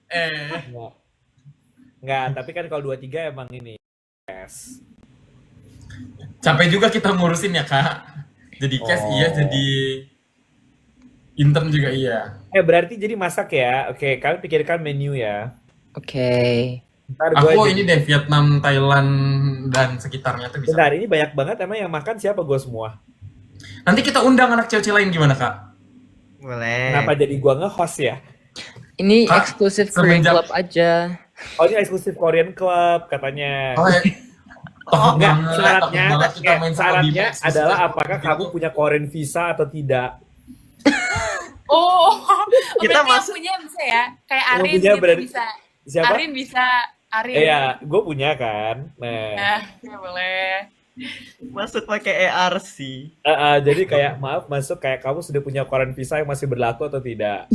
Enggak. Enggak, tapi kan kalau 23 emang ini. Yes. Capek juga kita ngurusin ya, Kak. Jadi cash iya, Oh. jadi intern juga iya. Berarti jadi masak ya? Oke, kalian pikirkan menu ya. Oke. Ntar gue Aku jadi. ini deh Vietnam, Thailand dan sekitarnya tuh bisa. Bentar, ini banyak banget emang yang makan siapa gue semua? Nanti kita undang anak cewek lain gimana, Kak? Kenapa Boleh. jadi gue nge-host ya? Ini Kak, eksklusif Korean semenjak- Club aja. Oh, ini eksklusif Korean Club katanya. Oh, Enggak, takut syaratnya banget kita main sama syaratnya Bima eksklusif. adalah apakah kamu punya Korean visa atau tidak. Oh, Kita berarti yang masuk- punya bisa ya? Kayak Yang Arin punya gitu berarti- bisa. Siapa? Arin bisa. Arin. Iya, gue punya kan. Nah, Ya boleh. Masuk pakai ARC. jadi kayak maaf masuk kayak kamu sudah punya Korean visa yang masih berlaku atau tidak.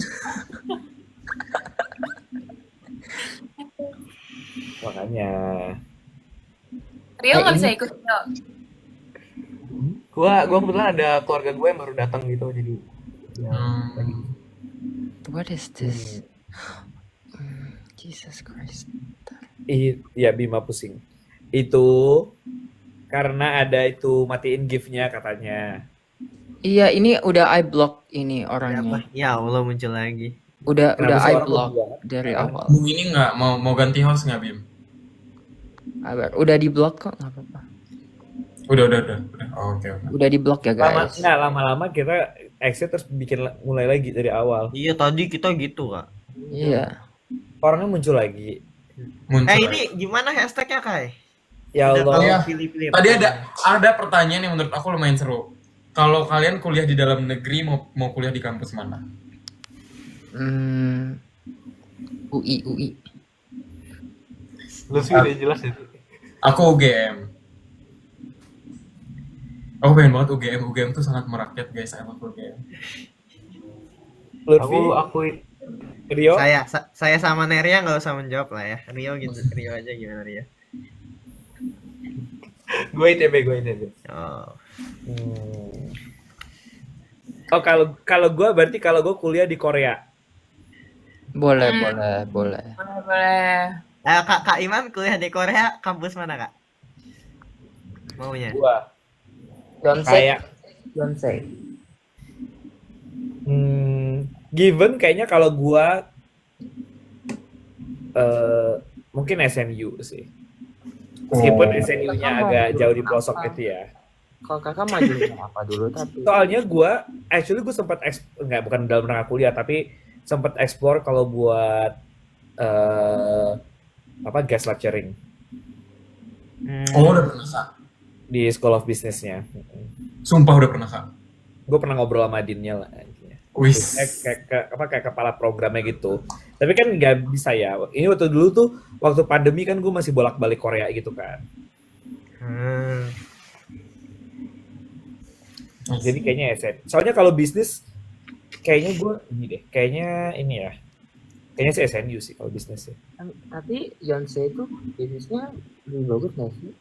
Makanya. Rio nggak bisa ikut Rio. Gua kebetulan ada keluarga gue yang baru datang gitu, jadi ya, lagi. What is this? Jesus Christ. Iya, Bima pusing. Itu karena ada itu matiin gift-nya katanya. Iya, ini udah I block ini orangnya. Ya Allah, muncul lagi. Udah Kenapa sih I orang block membuat? dari awal. Mau ini nggak? Mau ganti host nggak, Bim? Udah di block kok, nggak apa-apa. Udah. Oh, oke. Udah di block ya guys. Lama-lama kita exit terus mulai lagi dari awal. Iya, tadi kita gitu, Kak. Iya. Orangnya muncul lagi. Muncul. Ini gimana hashtagnya, Kai? Ya Udah Allah. tahu Iya. pilih-pilih. Tadi ada pertanyaan yang menurut aku lumayan seru. Kalau kalian kuliah di dalam negeri, mau kuliah di kampus mana? UI. Lutfi udah jelas itu. Aku UGM. Aku pengen banget UGM. UGM tuh sangat merakyat, guys. Emang UGM. Lutfi, Aku Rio, Saya sama Neria nggak usah menjawab lah ya. Rio gitu. Rio aja gimana Rio? gue ITB. Oh. Oh, kalau gue berarti kalau gue kuliah di Korea. Boleh. Boleh. Kak Iman kuliah di Korea, kampus mana, Kak? Maunya? Gua Yonsei. kayak given kayaknya kalau gua mungkin SNU sih. Meskipun SNU-nya agak jauh di pelosok itu ya. Kalau kakak maju apa dulu tapi Soalnya gue sempat bukan dalam rangka kuliah tapi sempat explore kalau buat guest lecturing Oh, udah pernah, Kak? di School of Business-nya. Sumpah udah pernah, Kak? Gue pernah ngobrol sama Dinnya lah. Wis. Kayak kepala programnya gitu. Tapi kan nggak bisa ya. Ini waktu dulu tuh waktu pandemi kan gue masih bolak-balik Korea gitu kan. Jadi kayaknya SN. Soalnya kalau bisnis kayaknya gue kayaknya sih SNU sih kalau bisnis sih. tapi Yonsei itu bisnisnya lebih bagus nggak sih?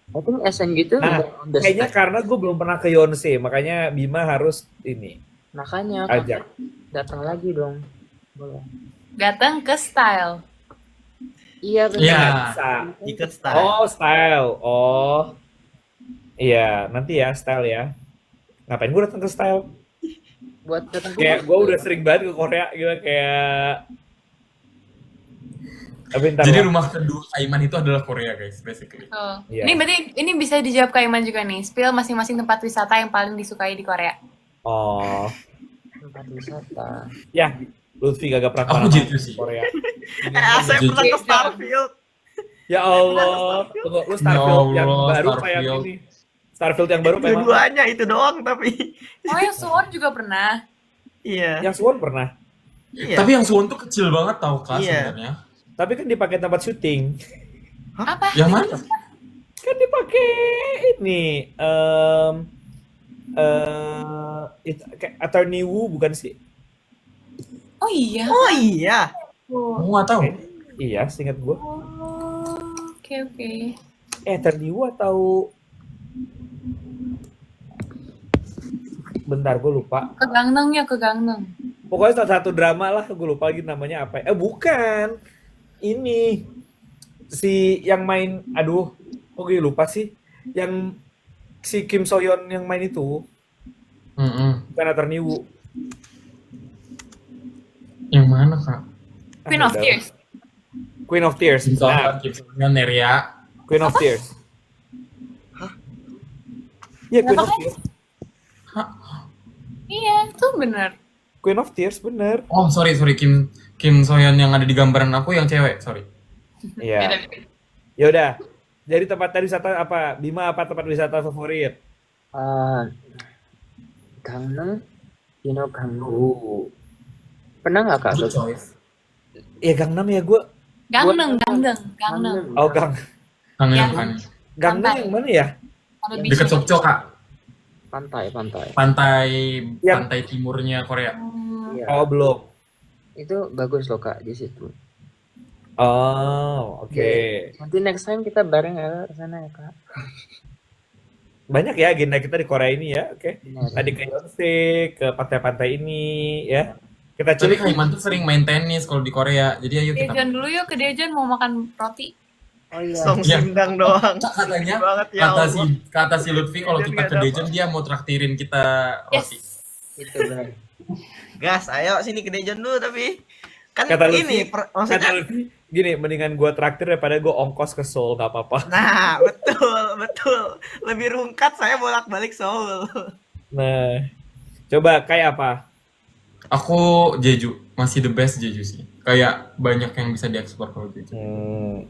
I think SN gitu Nah, on the kayaknya spec. karena gue belum pernah ke Yonsei, makanya Bima harus ini Makanya ajak. datang lagi dong. Boleh. Datang ke style. Iya benar. Iya. Bisa. Ikut style. Oh, style. Oh. Iya, nanti ya style ya. Ngapain gue datang ke style? Buat datang ke Kayak gue udah sering banget ke Korea gitu kayak. Tapi ntar Jadi lah. rumah kedua Aiman itu adalah Korea, guys, basically. Oh. Iya. Ini berarti ini bisa dijawab Kak Iman juga nih. Spill masing-masing tempat wisata yang paling disukai di Korea. Oh. tempat wisata. Ya, Lutfi gak pernah Aku kemana-mana gitu di sih. Korea. Saya Jadi- pernah ke Starfield. Ya Allah. Tunggu, lu Starfield Ya yang Allah, baru apa yang Starfield. ini? Starfield yang baru apa yang mana? Dua-duanya itu doang tapi. Oh, yang Suwon juga pernah. Iya. Yang Suwon pernah. Iya. Tapi yang Suwon tuh kecil banget tau, Kak, Iya. sebenarnya. Tapi kan dipakai tempat syuting. Apa? Yang mana? Kan dipakai ini kayak Attorney Wu bukan sih? Oh iya. Oh iya. Oh, Aku nggak tahu. Iya, seingat gue. oke oke. Attorney Wu atau bentar gue lupa. Ke Gangnam ya, ke Gangnam. Pokoknya salah satu drama lah, gue lupa lagi namanya apa. Bukan. Ini si yang main, aduh, kok gue lupa sih. Yang si Kim Soyeon yang main itu, bukan Attorney Woo. Yang mana, Kak? Queen of Tears. Queen of Tears. Kim Nah, Soyeon, Neria. Queen of Tears. Hah? Iya, Queen of Apa? Tears. Iya, itu bener. Queen of Tears, bener. Oh, sorry. Kim Soyeon yang ada di gambaran aku yang cewek, sorry. Iya. Beda-beda. Ya udah. Jadi tempat wisata apa? Bima apa tempat wisata favorit? Gangnam, Gangnam. Pernah nggak kak? Good choice. Ya Gangnam ya gue. Gangnam. Oh Gang. Kangen Yang- kan. Gangnam Pantai. yang mana ya? Ada Deket beach-nya. Sokcho, Kak. Pantai. Yang- Pantai timurnya Korea. Iya. Oh belum. Itu bagus loh kak di situ. Oh oke. Nanti next time kita bareng ya ke sana ya kak. Banyak ya agenda kita di Korea ini ya. Oke. Benar. Tadi ke Yonsei, ke pantai-pantai ini ya. Kita Tapi cari. Kaiman tuh sering main tenis kalau di Korea. Jadi ayo kita. Dejan dulu yuk, ke Dejan mau makan roti. Oh iya. Song Iya. sindang doang. Katanya banget ya kata Allah. kata si Lutfi kalau Dejan kita nggak ke ada Dejan dia mau traktirin kita Yes. roti. Itu benar. Gas, ayo sini ke Dejan dulu tapi kan Kata ini Lutfi, maksudnya Kata Lutfi, gini, mendingan gue traktir daripada gue ongkos ke Seoul, gak apa-apa. nah betul lebih rungkat saya bolak-balik Seoul. Nah, coba kayak apa? Aku Jeju, masih the best Jeju sih. Kayak banyak yang bisa dieksplor kalau Jeju.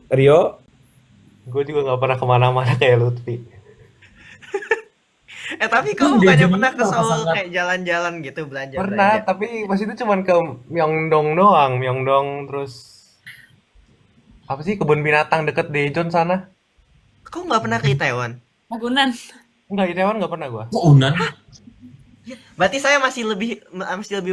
Rio, Gue juga nggak pernah kemana-mana kayak Lutfi. Tapi kamu Dejan bukannya ini pernah ke kenapa Seoul sangat- kayak jalan-jalan gitu belanja? Pernah, tapi pas itu cuman ke Myeongdong doang. Myeongdong terus apa sih kebun binatang deket Daejeon sana? Kau nggak pernah ke Itaewon? Ragunan. Enggak, Itaewon nggak pernah gua. Oh, Unan. Berarti saya masih lebih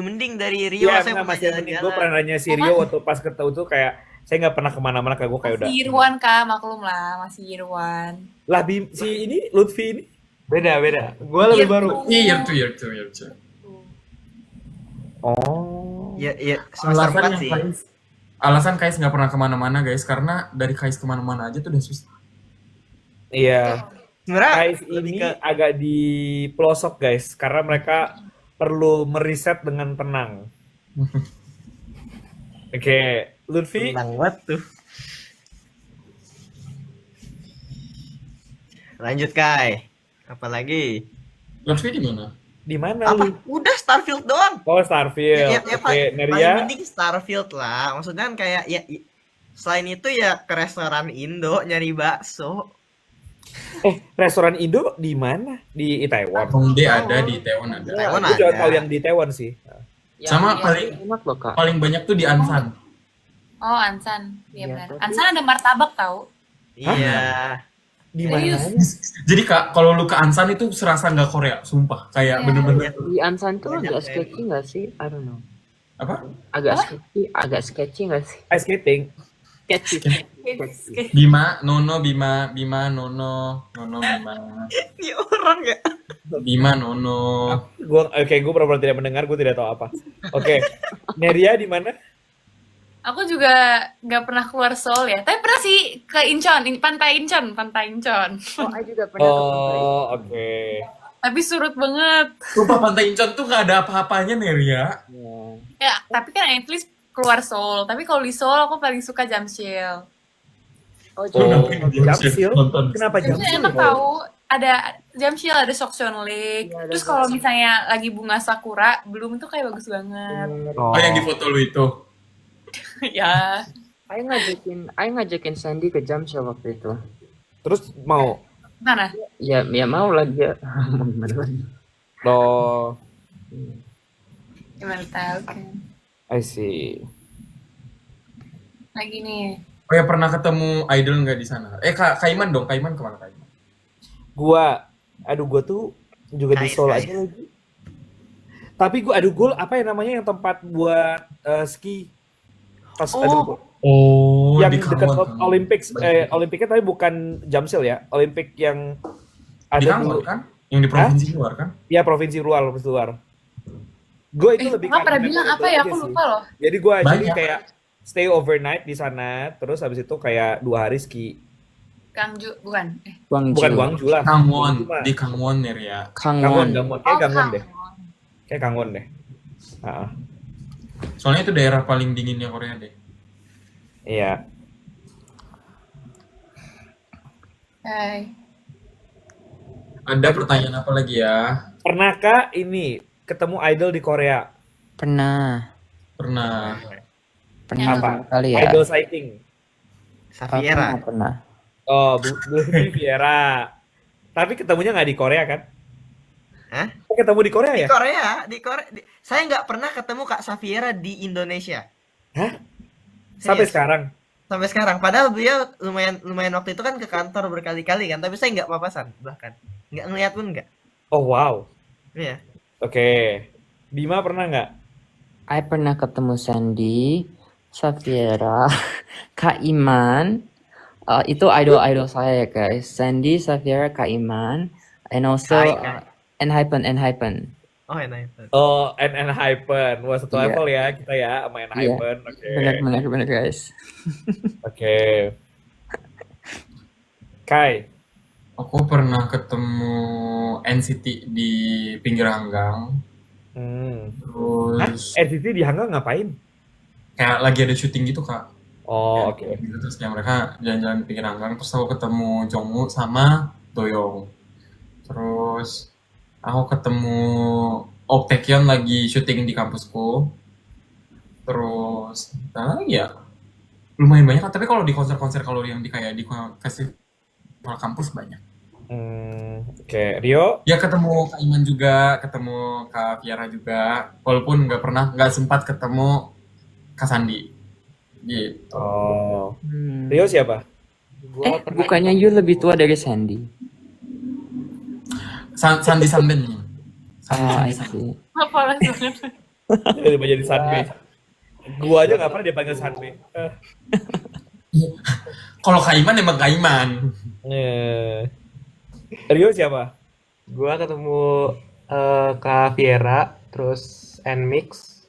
mending dari Rio. ya Saya pernah masih mending. Gue jalan-jalan. pernah nanya si Rio waktu pas ketemu tuh kayak, saya nggak pernah kemana-mana, kayak gue kayak udah. Masih Irwan kak, maklum lah, masih Irwan. Lah, si ini, Lutfi ini. Beda. Gua lebih Iya. baru. Year two. Oh. Ya semester 4 sih. Alasan Kais nggak pernah kemana-mana guys, karena dari Kais kemana-mana aja tuh udah susah. Iya. Sebenarnya Guys, lebih ini ke agak di pelosok guys, karena mereka perlu meriset dengan tenang. Oke, Lutfi, tenang banget tuh. Lanjut Kai. Apalagi? Lutfi di mana? di mana Apa? lu? Udah Starfield doang. Oh, Starfield. Oke, paling Neria. penting Starfield lah. Maksudnya kan kayak ya selain itu ya ke restoran Indo nyari bakso. Restoran Indo di mana? Di Itaewon. Hongdae ada, di Taiwan ada. Taiwan Aku juga ada. tahu yang di Taiwan sih. Sama Yang paling enak loh kak. paling banyak tuh di Ansan. Oh, Ansan. Iya Iya, benar. tapi- Ansan ada martabak tahu. Iya. Di mana? Serius? Jadi Kak, kalau lu ke Ansan itu serasa nggak Korea, sumpah. Kayak Iya. bener-bener Di Ansan tuh Banyak agak ya. sketchy nggak sih? I don't know. apa? Agak sketchy nggak sih? Ice skating. Sketchy. Bima, Nono, Bima, Nono, Bima. Ini orang ya. Bima, Nono. Gue benar-benar tidak mendengar, gue tidak tahu apa. Oke, Neria di mana? Aku juga nggak pernah keluar Seoul ya. Tapi pernah sih ke Incheon, Pantai Incheon. Oh, I juga pernah ke Pantai. Oh, oke. Tapi surut banget. Sumpah Pantai Incheon tuh nggak ada apa-apanya Neria. Iya. Ya, tapi kan at least keluar Seoul. Tapi kalau di Seoul aku paling suka Jamsil. Oh, Oh, jadi Jamsil? Nonton. Kenapa Jamsil Jamsil? enak tahu. Ada Jamsil, ada Sokcheon Lake. Iya, ada Terus kalau misalnya lagi bunga sakura, belum itu kayak bagus banget. Oh, yang di foto lu itu. Ya. I ngajakin Sandy ke Jamsil waktu itu. Terus mau? Mana? Ya mau lah dia. Mau gimana lagi? Oh, Gimana tahu kan. I see. Lagi nih. Oh ya pernah ketemu idol nggak di sana? Kaiman dong, Kaiman kemana Kaiman? Gua tuh juga di Seoul aja lagi. Tapi gue apa ya namanya yang tempat buat ski? Pas Oh, yang di dekat Kawang. Olimpiknya tapi bukan Jamsil ya. Olimpik yang Di ada Kangwon dulu. kan? Yang di provinsi luar kan? Ya provinsi luar. Gue itu lebih Kakak pernah karena bilang apa memorable ya? aja Aku sih. lupa loh. Jadi gue jadi Banyak. kayak stay overnight di sana, terus habis itu kayak 2 hari ski. Gangju, bukan? Bukan Gwangju. Guangzhou lah. Kangwon, Itu mah di Kangwon ya. Gangwon, Kangwon. Kayak Oh, Gangwon deh. Kangwon. Kayak Gangwon deh. Heeh. Soalnya itu daerah paling dinginnya Korea deh. Iya. Hai. Ada pertanyaan apa lagi ya? Pernahkah ini ketemu idol di Korea? Pernah. Pernah. Pernah Apa? kali ya. Idol sighting. Safiera. Pernah. Oh, Blueberry Viera. Tapi ketemunya nggak di Korea kan? Hah? Oh, ketemu di Korea Di ya? Korea, saya nggak pernah ketemu Kak Safiera di Indonesia. Hah? Sampai Serius. sekarang? Sampai sekarang. Padahal beliau lumayan waktu itu kan ke kantor berkali-kali kan, tapi saya nggak papasan bahkan. Nggak ngeliat pun nggak. Oh, wow. Iya. Oke. Bima pernah nggak? I pernah ketemu Sandy, Safiera, Kak Iman. Itu idol saya ya guys. Sandy, Safiera, Kak Iman, and also Kai. Enhypen. Oh enak. Oh, Hypen. Wah, satu Iya. level ya kita ya sama Hypen. Oke. Benar guys. Oke. Kai. Aku pernah ketemu NCT di pinggir Hanggang. Hah? Terus NCT di Hanggang ngapain? kayak lagi ada syuting gitu Kak. Oh, Ya, oke. gitu. Terus kayak mereka jalan-jalan di pinggir Hanggang. Terus aku ketemu Jongwoo sama Doyoung. Terus aku ketemu Taecyeon lagi syuting di kampusku. Terus ya lumayan banyak kan. Tapi kalau di konser-konser kalau yang di kayak di festival kampus banyak. Oke. Rio? Ya ketemu Kak Iman juga, ketemu Kak Viera juga. Walaupun nggak sempat ketemu Kak Sandi. Gitu. Oh. Rio siapa? Bukannya you lebih tua dari Sandy? Sandi Samben. I see. Apa langsung? Jadi jadi Sunway. Gua aja nggak pernah dipanggil Sunway. Kalau Kak Iman emang Kak Iman. Rio siapa? Gua ketemu Kak Viera, terus Nmix,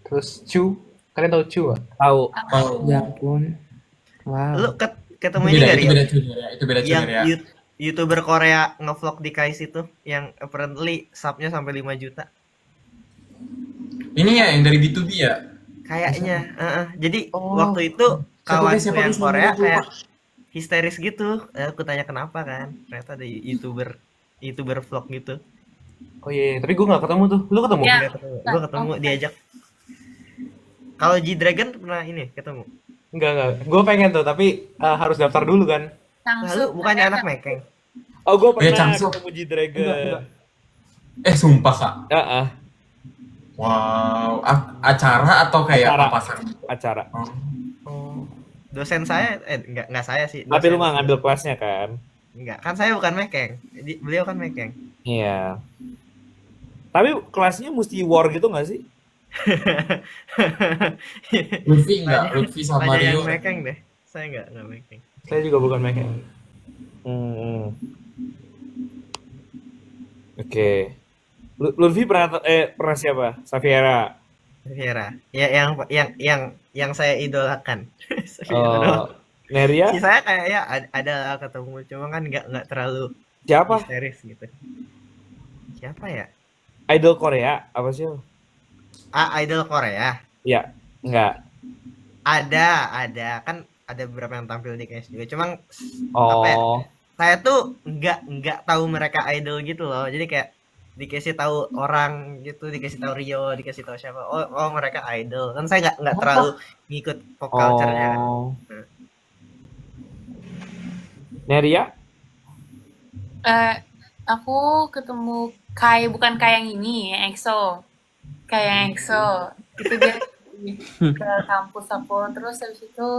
terus Chu. Kalian tahu Chu nggak? Tahu. Oh. Ya ampun. Wow. Lu ketemu ini nggak itu Rio? beda junior ya. Itu beda Yang junior ya. YouTuber Korea ngevlog di KAIS itu yang apparently subnya sampai 5 juta. Ini ya yang dari B2B ya. Kayaknya, jadi Oh. waktu itu kawanku siapa yang guys, Korea namanya kayak histeris gitu. Aku tanya kenapa kan? Ternyata ada YouTuber vlog gitu. Oh iya, tapi gue nggak ketemu tuh. Lu ketemu? Ya. Gue ketemu diajak. Kalau G-Dragon pernah ini ketemu. Enggak. Gue pengen tuh, tapi harus daftar dulu kan. Lalu bukannya anak Mekeng. Oh, gue pernah Changsu. ketemu G-Dragon. Sumpah Kak. Heeh, Wow. Acara atau kayak Acara. papasan? acara. Oh. Dosen saya enggak saya sih. Tapi lu dosen. mah ngambil kelasnya kan? Enggak, kan saya bukan Mekeng. Beliau kan Mekeng. Iya. Tapi kelasnya mesti war gitu nggak sih? Lutfi enggak? Lutfi sama Tanya Rio. yang Mekeng deh. Saya enggak Mekeng. Saya juga bukan Mekeng. Oke. Lutfi pernah siapa? Safiera. Viera. Ya yang saya idolakan. Saya Oh, idolakan. Neria? Si saya kayak ya ada ketemu cuma kan nggak terlalu Siapa? histeris gitu. Siapa ya? Idol Korea? Apa sih? Idol Korea. Ya, enggak. Ada kan ada beberapa yang tampil di KS juga. Cuma apa ya? Oh, Saya tuh nggak tahu mereka idol gitu loh. Jadi kayak dikasih tahu orang gitu, dikasih tahu Rio, dikasih tahu siapa. Oh mereka idol. Kan saya nggak terlalu ngikut pop culture-nya. Kan. oh. Neria? Aku ketemu bukan Kai yang ini, yang EXO. Kai yang EXO. Itu dia ke kampus aku. Terus habis itu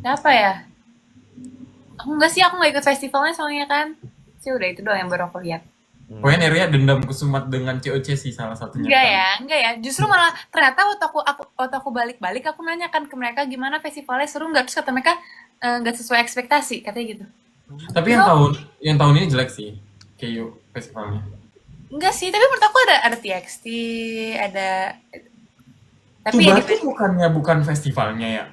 apa ya? Aku nggak ikut festivalnya soalnya kan. Sih udah itu doang yang baru aku lihat. Pokoknya Neria dendam kesumat dengan COC sih salah satunya. Enggak ya. Justru malah ternyata waktu aku balik-balik aku nanya kan ke mereka gimana festivalnya seru nggak, terus kata mereka nggak sesuai ekspektasi katanya gitu. Tapi yang tahun ini jelek sih KU festivalnya. Enggak sih, tapi menurut aku ada TXT, ada tapi ya Tuba tuh bukan festivalnya ya?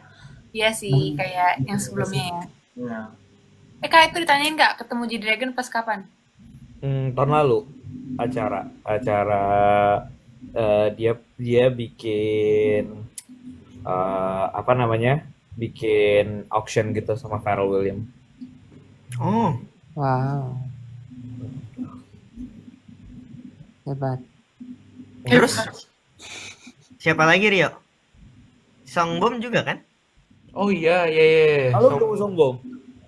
iya sih kayak yang sebelumnya ya. Iya. Kak itu ditanyain nggak ketemu G-Dragon pas kapan? Tahun lalu acara dia bikin apa namanya? Bikin auction gitu sama Pharrell Williams. Oh, Wow. Hebat. terus siapa lagi Rio? Songbom juga kan? Oh iya, iya. Lalu ketemu Songbom.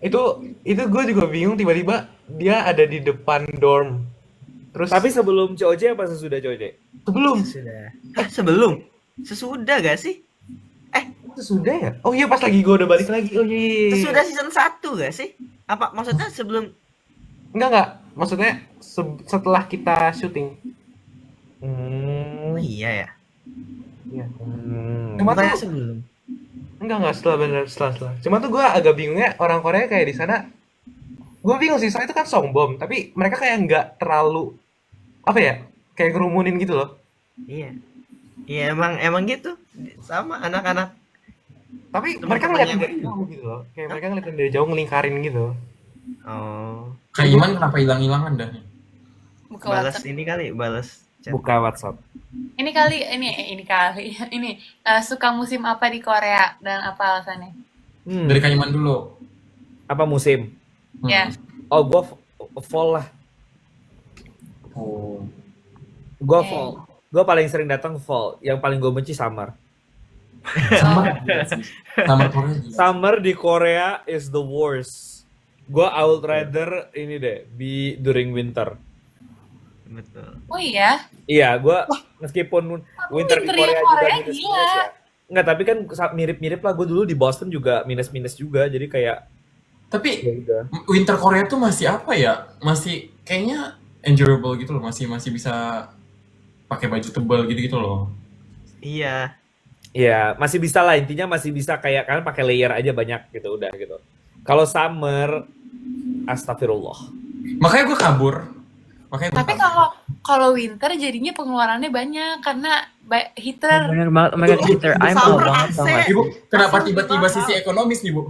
Itu gue juga bingung tiba-tiba dia ada di depan dorm. Terus Tapi sebelum COC apa sesudah COC? sebelum Sudah. Sebelum? Sesudah gak sih? sesudah ya? Oh iya pas lagi gue udah balik lagi. Oh iya. Sesudah season 1 gak sih? Apa maksudnya sebelum? Enggak. Maksudnya setelah kita syuting. Hmm. Oh iya ya. Iya. Cuma Cuma Bukannya tuh sebelum. enggak setelah. Cuma tuh gue agak bingungnya orang Korea kayak di sana. Gue bingung sih, soalnya itu kan Songbom, tapi mereka kayak nggak terlalu apa ya? Kayak ngerumunin gitu loh. Iya. Iya emang gitu. Sama anak-anak. Tapi Teman-temannya mereka ngeliatin yang dari jauh gitu loh. Kayak mereka ngeliatin dari jauh ngelingkarin gitu. Oh, Kak Iman kenapa hilang-hilangan dah nih? Buka balas WhatsApp. ini kali, balas chat. buka WhatsApp. Ini kali ini suka musim apa di Korea dan apa alasannya? Dari Kak Iman dulu. Apa musim? Ya. Oh, gua fall lah. Oh. Gua Oke. fall. Gua paling sering datang fall. Yang paling gue benci summer. Sama juga sih. Sama Korea juga. Summer di Korea is the worst. Gua I would rather ini deh, be during winter. Betul. Oh iya. Iya, gua meskipun winter di winter Korea yang juga Korea minus gila. ya. Enggak, tapi kan mirip-mirip lah. Gue dulu di Boston juga minus-minus juga. Jadi kayak Tapi ya udah. winter Korea tuh masih apa ya? Masih kayaknya enjoyable gitu loh. Masih bisa pakai baju tebal gitu-gitu loh. Iya. Iya, masih bisa lah, intinya masih bisa kayak kalian pakai layer aja banyak gitu udah gitu. Kalau summer, astagfirullah. Makanya gue kabur. Tapi kalau winter jadinya pengeluarannya banyak karena heater. Bener banget, oh my god, heater. I'm Summer banget tau AC. gak? Ibu, kenapa Masuk tiba-tiba mahal. sisi ekonomis nih, Bu?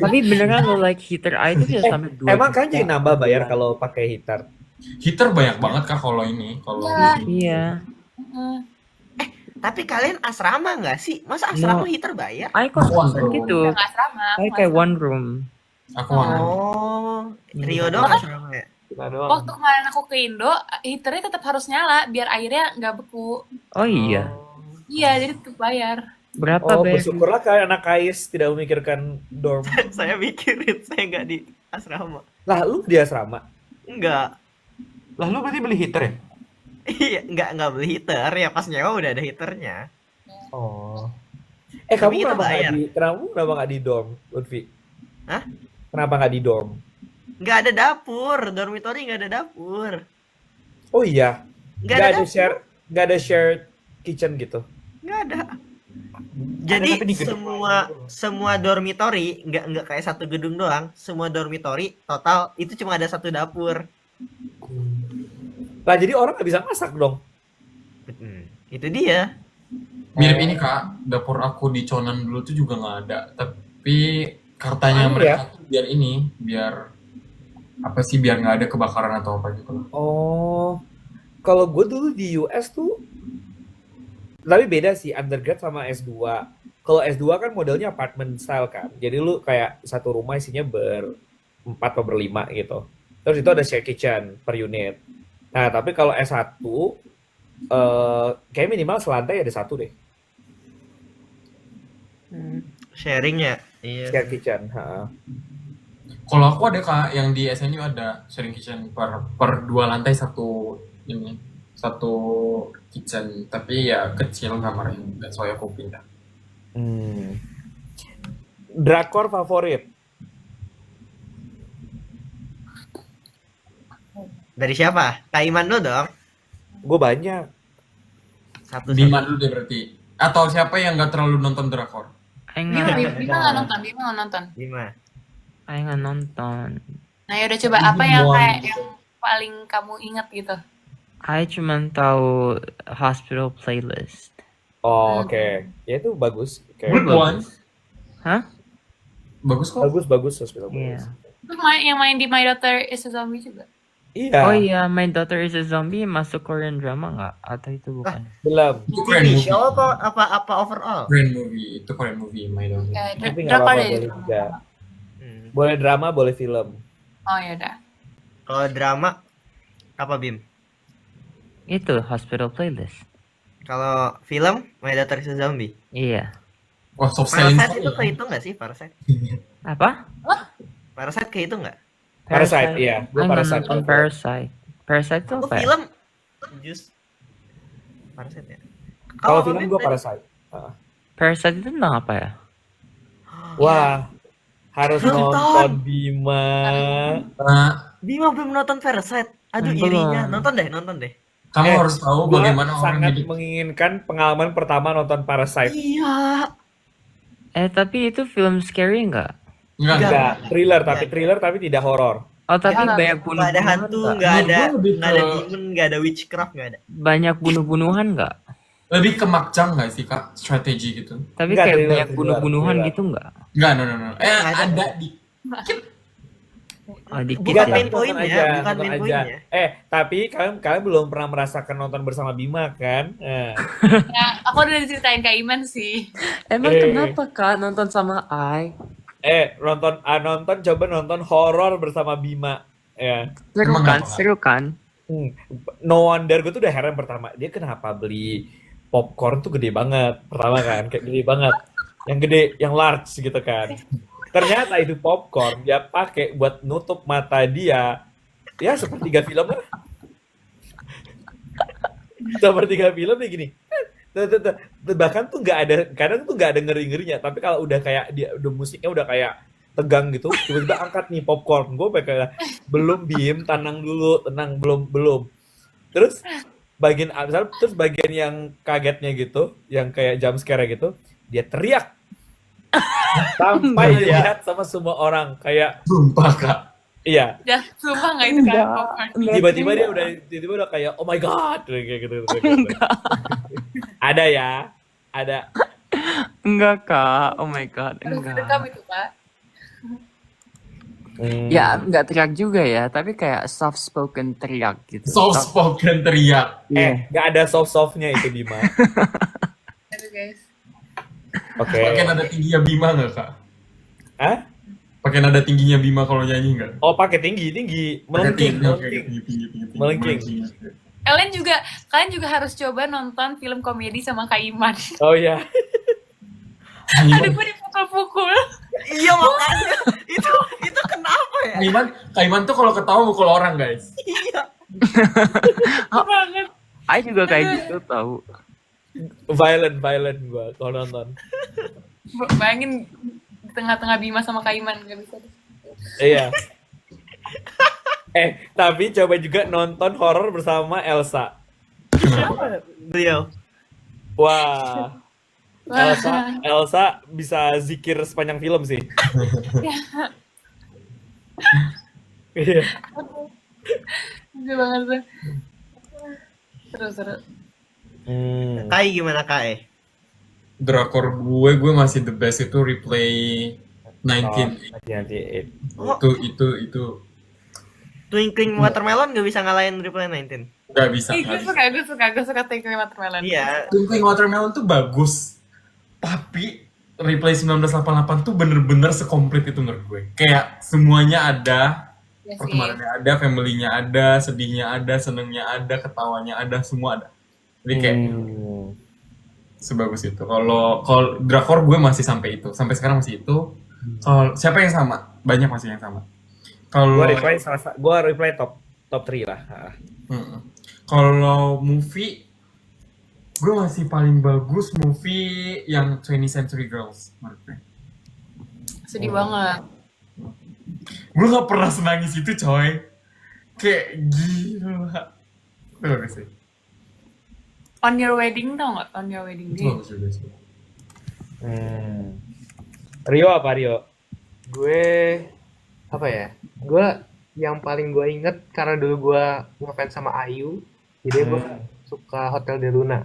Tapi beneran lo like heater aja bisa sampai 2 Emang kan jadi juta. nambah bayar kalau pakai heater. Heater banyak banget Kak kalau ini, kalau Iya. di sini. Iya. Mm. Tapi kalian asrama nggak sih? Masa asrama heater bayar? I kos-kosan One gitu. Nggak asrama. I kayak one room. Aku mana? Oh, Rio doang asrama ya? Kita doang. Waktu kemarin aku ke Indo, heaternya tetap harus nyala biar airnya nggak beku. Oh iya. Iya, jadi tetap bayar. Berapa Oh, Beb? bersyukurlah kan anak KAIS tidak memikirkan dorm. Saya mikirin saya nggak di asrama. Lah, lu di asrama? Enggak. Lah lu berarti beli heater ya? Iya, nggak beli heater ya pas nyewa udah ada heaternya. Oh. Tapi Kamu kita kenapa nggak bayar. kenapa nggak di dorm, Lutfi? Hah? Kenapa nggak di dorm? Nggak ada dapur, dormitory nggak ada dapur. Oh iya, Nggak ada dapur. nggak ada shared kitchen gitu. Nggak ada. Jadi tapi di gedung semua dormitory nggak kayak satu gedung doang. Semua dormitory total itu cuma ada satu dapur. Lah jadi orang nggak bisa masak dong. Itu dia. Mirip ini Kak, dapur aku di Conan dulu tuh juga nggak ada. Tapi katanya Aneh mereka tuh biar apa sih, biar nggak ada kebakaran atau apa gitu loh. Oh, kalau gue dulu di US tuh, tapi beda sih undergrad sama S2. Kalau S2 kan modelnya apartment style kan, jadi lu kayak satu rumah isinya berempat atau berlima gitu. Terus itu ada share kitchen per unit. Nah, tapi kalau S1, kayak minimal selantai ada satu deh, Sharing ya. Iya. share kitchen. Ha. Kalau aku ada Kak, yang di SNU ada sharing kitchen per 2 lantai satu kitchen, tapi ya kecil kamarnya, that's why aku pindah. Drakor favorit? Dari siapa? Kak Iman dulu dong. Gue banyak. Satu. Bima dulu deh berarti. Atau siapa yang nggak terlalu nonton drakor? Aing Bima nggak nggak nonton. Lima. Aing nggak nonton. Nah, yaudah coba apa yang kayak yang paling kamu inget gitu? I cuman tahu Hospital Playlist. Oh, oke. Ya itu bagus. Good Kayak one. Hah? Bagus kok. bagus Hospital Iya. Playlist. Terus yang main di My Daughter is a Zombie juga. Iya. Oh iya, My Daughter is a Zombie masuk Korean drama nggak? Atau itu bukan? Belum. Itu Korean TV movie. show apa overall? Korean movie. Itu Korean movie. My Daughter. Ya, Tapi nggak drakor apa-apa, deh. boleh juga. Hmm. Boleh drama, boleh film. Oh ya udah. Kalau drama apa Bim? Itu Hospital Playlist. Kalau film My Daughter is a Zombie. Iya. Wah, soft selling Parasite itu sekali. kehitung nggak sih Parasite? Apa? Parasite kehitung nggak? Parasite, iya. Gue Aku nggak Parasite. nonton Parasite. Parasite itu Aku apa ya? film just Parasite ya. Kalau film Bim gue tadi? Parasite. Ah. Parasite itu tentang apa ya? Wah, harus Nonton. nonton Bima. Nah, Bima belum nonton Parasite. Aduh Belum. irinya. Nonton deh. kamu Eh, harus tahu Gua bagaimana orang sangat hidup. menginginkan pengalaman pertama nonton Parasite. Iya. Tapi itu film scary nggak? Enggak. Enggak, thriller tapi tidak horor. Oh tapi Jangan. banyak Nggak ada bunuh-bunuhan hantu, nggak? nggak ada Menurut gua lebih nggak ada ke- demon, nggak ada witchcraft, nggak ada. Banyak bunuh-bunuhan nggak? Lebih ke makjang nggak sih kak? Strategi gitu. Tapi Nggak, kayak thriller, banyak bunuh-bunuhan thriller. gitu nggak? Enggak, no. Ada. Ada di. Oh dikit Bukan ya. main Nonton poinnya, aja, bukan nonton main aja. poinnya. Tapi kalian belum pernah merasakan nonton bersama Bima kan? Ya, aku udah diceritain Kak Iman sih. Emang Eh. kenapa kak nonton sama I? Coba nonton horor bersama Bima. Ya. Seru Emang kan? apa? Seru kan? No wonder gue tuh udah heran pertama. Dia kenapa beli popcorn tuh gede banget. Pertama kan, kayak gede banget. Yang gede, yang large gitu kan. Ternyata itu popcorn dia pakai buat nutup mata dia. Ya sepertiga film lah. Sepertiga film dia gini. Bahkan tuh nggak ada, kadang tuh nggak ada ngeri-ngerinya. Tapi kalau udah kayak dia udah musiknya udah kayak tegang gitu, tiba-tiba angkat nih popcorn. Gue kayak belum Bim, tenang dulu, tenang belum. Terus bagian yang kagetnya gitu, yang kayak jump scare gitu, dia teriak sampai dilihat sama semua orang kayak Sumpah kak. iya. Ya, sumpah nggak itu kan popcorn. Tiba-tiba dia udah kayak oh my god kayak gitu. Ada ya, ada. Enggak kak. Oh my god, Harus enggak. direkam itu Kak. Ya nggak teriak juga ya, tapi kayak soft spoken teriak gitu. Soft spoken teriak. Nggak ada softnya itu Bima. Aduh guys. Oke. Pakai nada tingginya Bima nggak kak? Hah? Pakai nada tingginya Bima kalau nyanyi nggak? Oh pakai tinggi, Pakai melengking. tinggi. Melengking. Kalian juga harus coba nonton film komedi sama Kak Iman. Oh iya. Aduh, gue dipukul-pukul. Iya makanya itu kenapa ya? Kaiman tuh kalau ketawa mukul orang guys. Iya. Banget. I juga kayak gitu tahu. Violent gua kalau nonton. Bayangin di tengah-tengah Bima sama Kak Iman. Gak bisa. Iya. Tapi coba juga nonton horor bersama Elsa. Beliau. Wah. Elsa bisa zikir sepanjang film sih. Iya. Lucu banget tuh. Seru-seru. Kai gimana Kai? Drakor gue masih the best itu Replay 19. Nanti. Itu Twinkling Watermelon gak bisa ngalahin Reply 19. nggak bisa. Gue suka Twinkling Watermelon. Iya. Twinkling Watermelon tuh bagus, tapi Replay 1988 tuh bener-bener sekomplit itu menurut gue. Kayak semuanya ada, Ya sih. pertemanannya ada, family-nya ada, sedihnya ada, senengnya ada, ketawanya ada, semua ada. Jadi kayak sebagus itu. Kalau drakor gue masih sampai itu, sampai sekarang masih itu. Kalau siapa yang sama? Banyak masih yang sama. Kalau Gua reply top 3 lah. Kalau movie, gue masih paling bagus movie yang 20th Century Girls menurut gue. Sedih banget. Gue gak pernah senangis itu coy. Kayak gila. Itu bagus sih. On Your Wedding tau gak? On Your Wedding Itu Day. bagus juga sih. Rio apa Rio? Gue apa ya? Gue yang paling gue inget karena dulu gue ngefans sama Ayu. Jadi gue suka Hotel de Luna.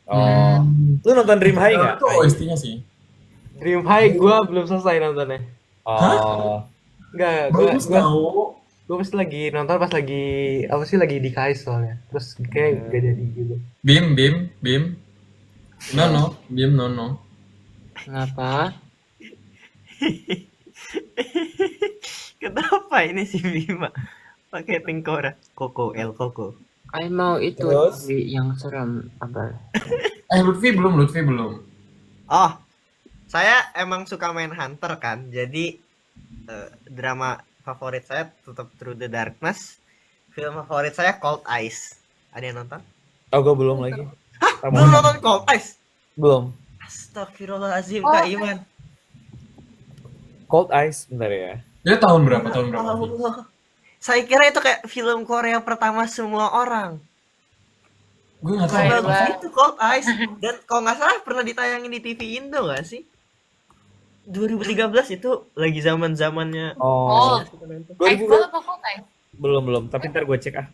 Oh. Lu nonton Dream High nggak? Itu OST-nya sih. Dream High gue belum selesai nontonnya. Oh. Enggak, Bagus tau. gue pas lagi nonton pas lagi apa sih lagi di KAIS soalnya. Terus kayak gak jadi gitu. Bim. No, Bim, no. Kenapa? Kenapa ini si Bima pakai tengkorak? Koko, El Koko. I mau itu Terus? yang serem apa? Lutfi belum. Oh, saya emang suka main Hunter kan. Jadi drama favorit saya tetap Through the Darkness. Film favorit saya Cold Eyes. Ada yang nonton? Oh, gue belum lagi. Belum nonton Cold Eyes? Belum. Astagfirullahaladzim, Oh, Kak Iman. Cold Eyes, bentar ya. Dia tahun berapa? Fi? Allah. Saya kira itu kayak film Korea pertama semua orang. Gue nggak tahu. Baik. Bagus itu Cold Eyes. Dan kalau nggak salah pernah ditayangin di TV Indo nggak sih? 2013 itu lagi zaman-zamannya. Oh. Oh, 2000 Ice Cold apa Cold Ice? belum. Tapi ntar gue cek ah.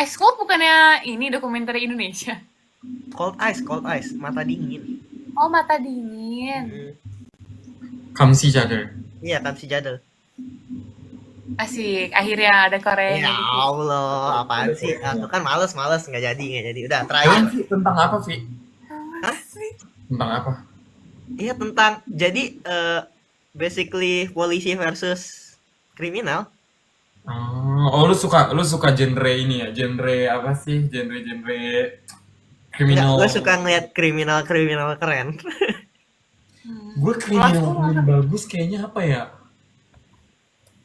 Ice Cold bukannya ini dokumenter Indonesia? Cold Eyes, mata dingin. Oh, Mata Dingin. Kamsi Jadar. Iya kan si Jadel. Asik, akhirnya ada Ya Koreanya gitu. Allah, apaan sih? Aku kan males nggak jadi. Udah Apaan terakhir. sih? Tentang apa, Vi? Hah? Tentang apa? Iya tentang jadi basically polisi versus kriminal. Oh, lu suka genre ini ya? Genre apa sih? Genre kriminal. Gue suka ngeliat kriminal keren. Gue kriminal paling bagus kayaknya apa ya?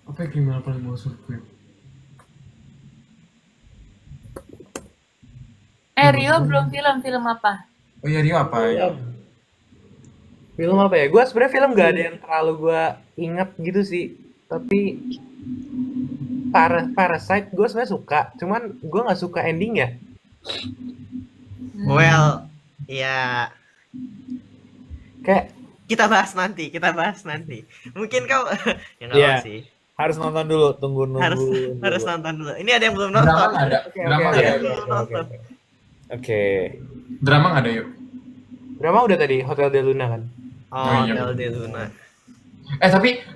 Apa ya kriminal paling bagus menurut gue? Rio belum film apa? Oh iya, Rio apa ya? Film apa ya? Gue sebenarnya film gak ada yang terlalu gue inget gitu sih. Tapi Parasite gue sebenarnya suka. Cuman gue nggak suka endingnya. Well, ya Kayak kita bahas nanti. Mungkin kau ya nggak Iya. apa sih. Harus nonton dulu, tunggu nunggu. Harus nonton dulu. Ini ada yang belum Drama nonton. nggak ada? Oke, Drama oke, nggak Ada ada? yang belum nonton. Oke. Drama nggak ada, yuk. drama udah tadi Hotel de Luna kan. Oh, iya. Hotel de Luna.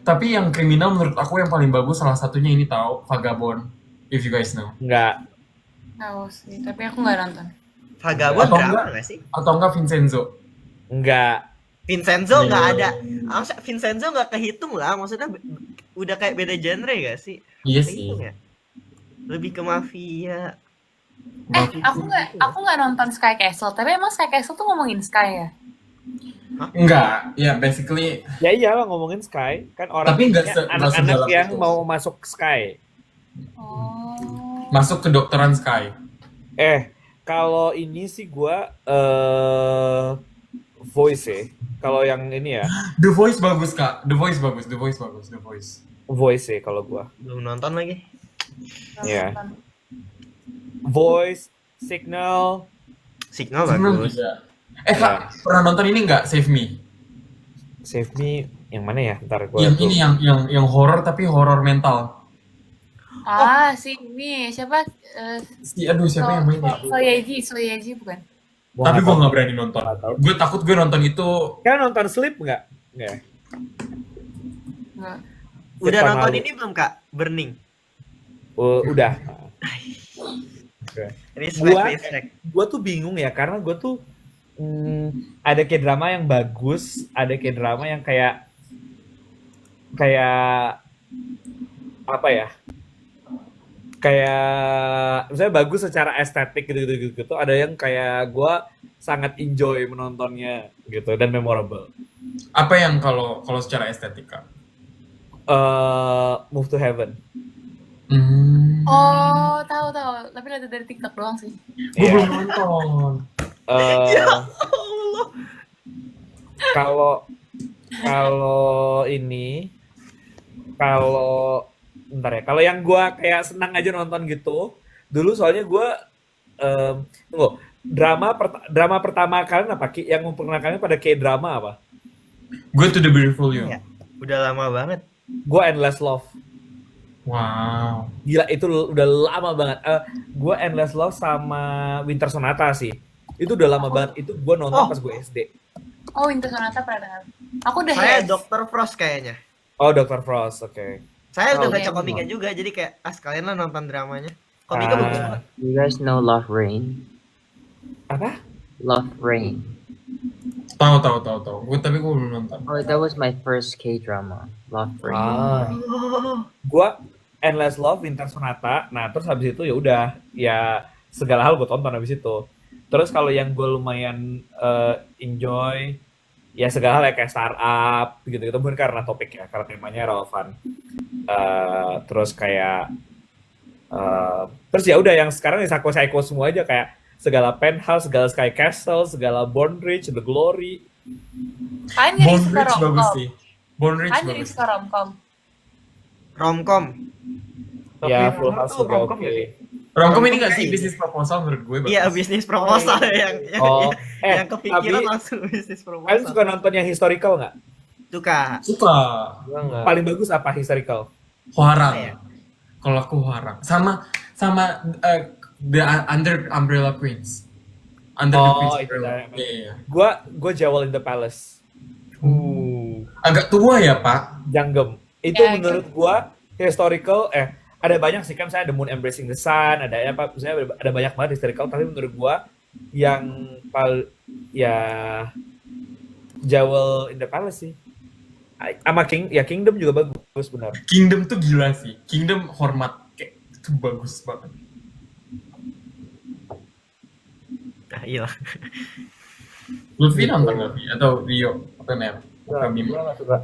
Tapi yang kriminal menurut aku yang paling bagus salah satunya ini tahu Vagabond. If you guys know. Enggak. Tahu sih, tapi aku nggak nonton. Vagabond Atau drama enggak? nggak sih? Atau enggak Vincenzo? Enggak. Vincenzo nggak Iya. ada. Maksudnya Vincenzo nggak kehitung lah. Maksudnya udah kayak beda genre gak sih? Iya Kehitung sih. ya? Lebih ke mafia. Aku nggak nonton Sky Castle, tapi emang Sky Castle tuh ngomongin Sky ya? Enggak, ya basically Ya iyalah ngomongin Sky, kan orang Tapi nggak nggak anak-anak sedalam yang itu. mau masuk Sky. Oh. masuk ke dokteran Sky. Kalau ini sih gua Voice ya. Kalau yang ini ya, The Voice bagus, Kak. The Voice bagus. Voice ya kalau gua. Belum nonton lagi. Iya. Voice, Signal, Signal Signal bagus. juga. Kak, pernah nonton ini nggak? Save Me. Save Me yang mana ya? Ntar gua Yang tuh. ini yang horror tapi horror mental. Si ini siapa? Siapa yang mainnya? Soyeji bukan? Gua Tapi nggak gue tahu. nggak berani nonton. Nggak tahu. Gue takut gue nonton itu. Kan nonton Sleep nggak? Nggak. ya? Nggak. Udah Tahun nonton lalu. ini belum Kak? Burning. Udah. Respect. Gue tuh bingung ya karena gue tuh ada kayak drama yang bagus, ada kayak drama yang kayak apa ya? Kayak misalnya bagus secara estetik gitu. Ada yang kayak gue sangat enjoy menontonnya gitu dan memorable. Apa yang kalau secara estetika? Move to Heaven. Oh, tahu. Tapi lihat dari TikTok doang sih. Gue Iya. belum nonton. Kalau ini bentar ya. Kalau yang gue kayak senang aja nonton gitu, dulu soalnya gue tunggu, drama pertama kalian apa Ki? Yang memperkenalkannya pada kayak drama apa? Gue To the Beautiful You. Iya. Udah lama banget. Gue Endless Love. Wow. Gila itu udah lama banget. Gue Endless Love sama Winter Sonata sih. Itu udah lama banget. Itu gue nonton Oh, pas gue SD. Oh, Winter Sonata pernah dengar. Aku udah saya Hess. Dr. Frost kayaknya. Oh, Dr. Frost, oke. Saya udah Oh, baca Iya. komiknya juga, jadi kayak sekalian lah nonton dramanya. Komiknya bagus Ah, banget. you guys know Love Rain? apa? Love Rain. Tahu. Tapi gue belum nonton. Oh, that was my first K-drama. Love Rain. Ah, Oh, gue Endless Love, Winter Sonata. Nah, terus habis itu ya udah, ya segala hal gue tonton habis itu. Terus kalau yang gue lumayan enjoy, ya segala hal ya kayak startup gitu-gitu, bukan karena topik ya, karena temanya relevan. Terus kayak terus ya udah yang sekarang ya psycho semua aja, kayak segala Penthouse, segala Sky Castle, segala Born Rich, The Glory. Kalian jadi Bone suka Rich bagus romcom. sih. Bone Rich Kalian jadi bagus. suka romcom. romcom. Tapi Ya yang Full bener House tuh juga romcom oke. ya sih? Romcom ini Romcom nggak sih kayak bisnis proposal menurut gue bagus. Iya, bisnis proposal yang Oh, yang kepikiran tapi langsung bisnis kalian proposal. suka nonton yang historical nggak? Suka. Suka. Gua nggak. Paling bagus apa historical? Hwarang. Apa ya? Kalau aku Hwarang. Sama the Under Umbrella Queens. Under the Oh, Queen's itu Umbrella. dah. Iya. Gua Jewel in the Palace. Agak tua ya, Pak. Janggem. Itu Ya, menurut gua historical, ada banyak sih kan, saya The Moon Embracing the Sun, ada apa, misalnya ada banyak banget historical, tapi menurut gua yang ya Jewel in the Palace sih. Sama Kingdom juga bagus benar. Kingdom tuh gila sih. Kingdom hormat. Kayak itu bagus banget. Nah, iya. Lutfi nonton nggak, Vi? Atau Rio? Apa Ner? Apa Bim? Gua nggak suka.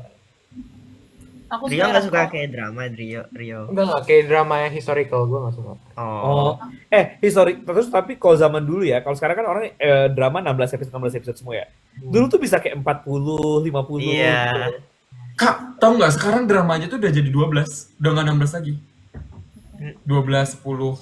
Aku Rio nggak suka romcom. kayak drama, Rio. Enggak kayak drama yang historical gue nggak suka. Oh, historic terus, tapi kalau zaman dulu ya, kalau sekarang kan orang drama 16 episode semua ya. Dulu tuh bisa kayak 40, 50. Iya. Kak, tau nggak sekarang dramanya tuh udah jadi 12. Udah nggak 16 lagi. 12, 10.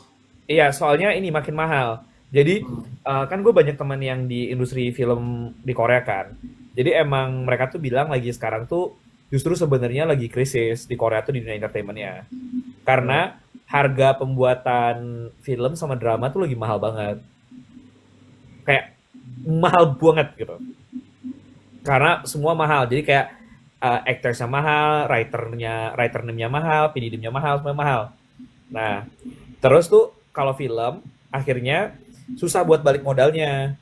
Iya, soalnya ini makin mahal. Jadi kan gue banyak teman yang di industri film di Korea kan. Jadi emang mereka tuh bilang lagi sekarang tuh justru sebenarnya lagi krisis di Korea tuh di dunia entertainmentnya. Karena harga pembuatan film sama drama tuh lagi mahal banget. Kayak mahal banget gitu. Karena semua mahal. Jadi kayak actorsnya mahal, writer name-nya mahal, penidimnya mahal, semua mahal. Nah, terus tuh kalau film akhirnya susah buat balik modalnya,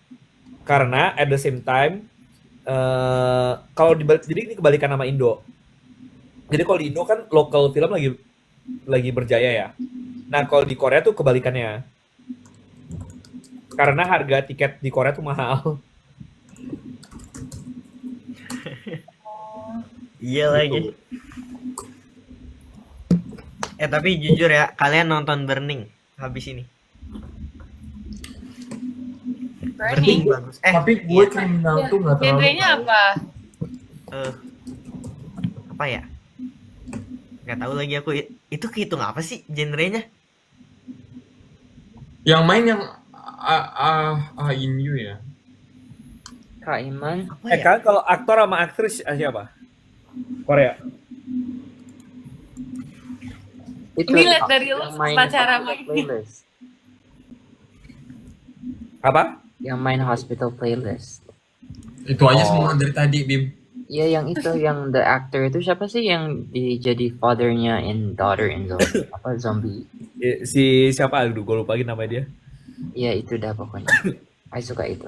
karena at the same time kalau jadi ini kebalikan sama Indo. Jadi kalau di Indo kan local film lagi berjaya ya. Nah kalau di Korea tuh kebalikannya, karena harga tiket di Korea tuh mahal. Iya lagi. Tapi jujur ya, kalian nonton Burning habis ini. Burning Burning. bagus. Tapi gue kriminal tuh nggak terlalu. Genrenya tahu. apa? Apa ya? Nggak tahu lagi aku. Itu kehitung apa sih genrenya? Yang main yang In You ya. Kak Iman. Apa ya? Kan kalau aktor sama aktris siapa? Korea. Itu Ini lihat dari lu yang main pacara Hospital main. Playlist. Apa? Yang main Hospital Playlist. Itu aja semua dari tadi, Bim. Iya, yang itu, yang the actor itu siapa sih yang jadi fathernya in Daughter in Zombie? Apa Zombie? Si siapa? Aduh, gue lupa lagi namanya dia. Iya, itu dah pokoknya. I suka itu.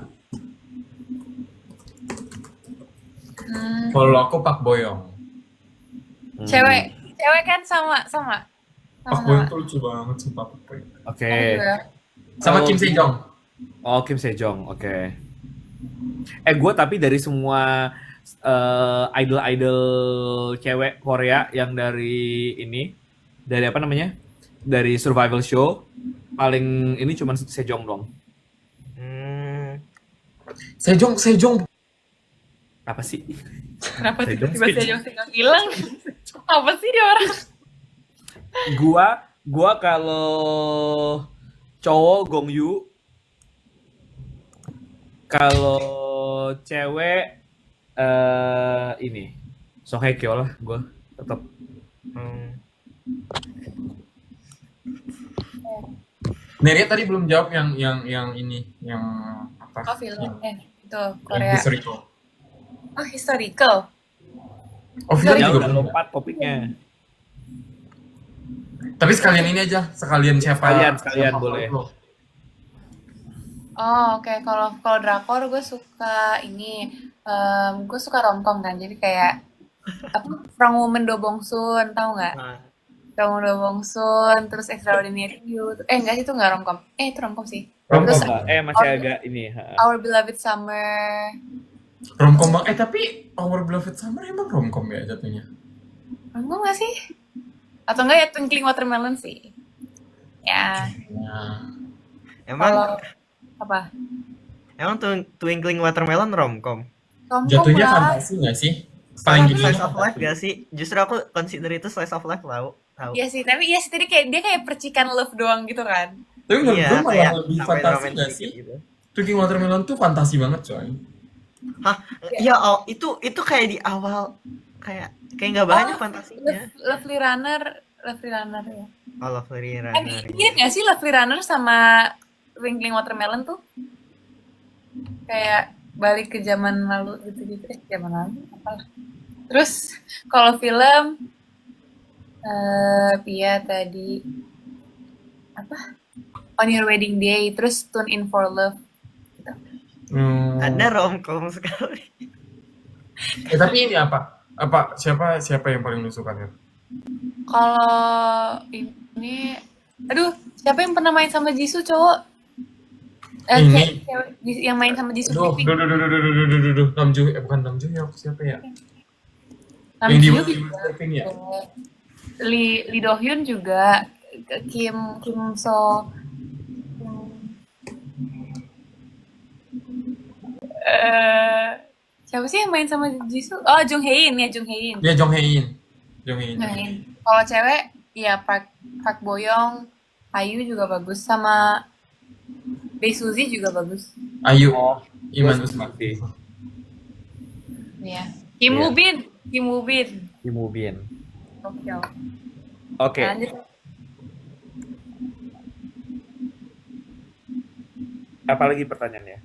Kalau aku Pak Boyong. Cewek kan sama. Pak Boyong tuh lucu banget sumpah Pak Boyong. Oke. Aku juga. Sama Oh. Kim Sejong. Oh, Kim Sejong, oke. Gue tapi dari semua idol-idol cewek Korea yang dari apa namanya? Dari survival show, paling ini cuman Sejong dong. Sejong. Apa sih? Kenapa Sejong, tiba-tiba Sejong hilang? Apa sih dia orang? Gua kalau cowok Gong Yoo, kalau cewek ini Song Hye Kyo lah, gua tetap. Neria tadi belum jawab yang ini, yang apa? Oh film, Yang, itu yang Korea. historical. Oh historical. Oh, film Ya juga udah belum. lompat topiknya. Tapi sekalian ini aja, sekalian Sekalian siapa boleh. favorit lo? Oh oke, kalau drakor gue suka ini, gue suka romcom kan, jadi kayak apa From Woman Do Bong Soon, tahu nggak? Nah, From Woman Do Bong Soon, terus Extraordinary You, enggak itu nggak romcom, itu romcom sih. Romcom Terus Enggak, masih agak ini. Our Beloved Summer, Romcom bang. Tapi Our Beloved Summer emang romcom ya jatuhnya? romcom nggak sih? Atau enggak ya Twinkling Watermelon sih? Ya, Ya. emang kalau apa? emang Twinkling Watermelon romcom. Romcom Jatuhnya lah. fantasi nggak sih? Paling gini Slice of life gak sih? Justru aku consider itu slice of life tahu. Iya sih, tapi iya sih tadi kayak dia kayak percikan love doang gitu kan. Tapi menurut Iya, gue malah kayak lebih sampai fantasi romantis nggak sih? gitu. Thinking Watermelon tuh fantasi banget coy. Hah? Ya, oh, itu kayak di awal kayak nggak banyak fantasinya. Lovely Runner ya. Oh, Lovely Kan Runner. mirip nggak sih Lovely Runner sama Twinkling Watermelon tuh? Kayak balik ke zaman lalu gitu-gitu. Zaman lalu apa? Terus kalau film, Pia tadi apa? On Your Wedding Day, terus Tune In For Love. Gitu. Ada romcom sekali. Tapi ini apa? Siapa yang paling lu suka nih? Kalau ini, aduh, siapa yang pernah main sama Jisoo cowok? Ini. Cewek yang main sama Jisoo Duh, Blackpink. Namjoon, bukan Namjoon ya, siapa ya? Nam Yang di Joo Blackpink ya? Lee Do Hyun juga, Kim So, siapa sih yang main sama Jisoo? Oh, Jung Hae In ya, Jung Hae In. Ya Jong Hae In. Jong Hae In. Jung Hae In. Kalau cewek, ya Park Bo Young, Ayu juga bagus, sama Bae Suzy juga bagus. Ayu. Oh, Iman gue Usman. sih. Ya. Kim Iya. Woo Bin, Kim Woo Bin. Di Mubin. Tokyo. Oke, Lanjut. apa lagi pertanyaannya?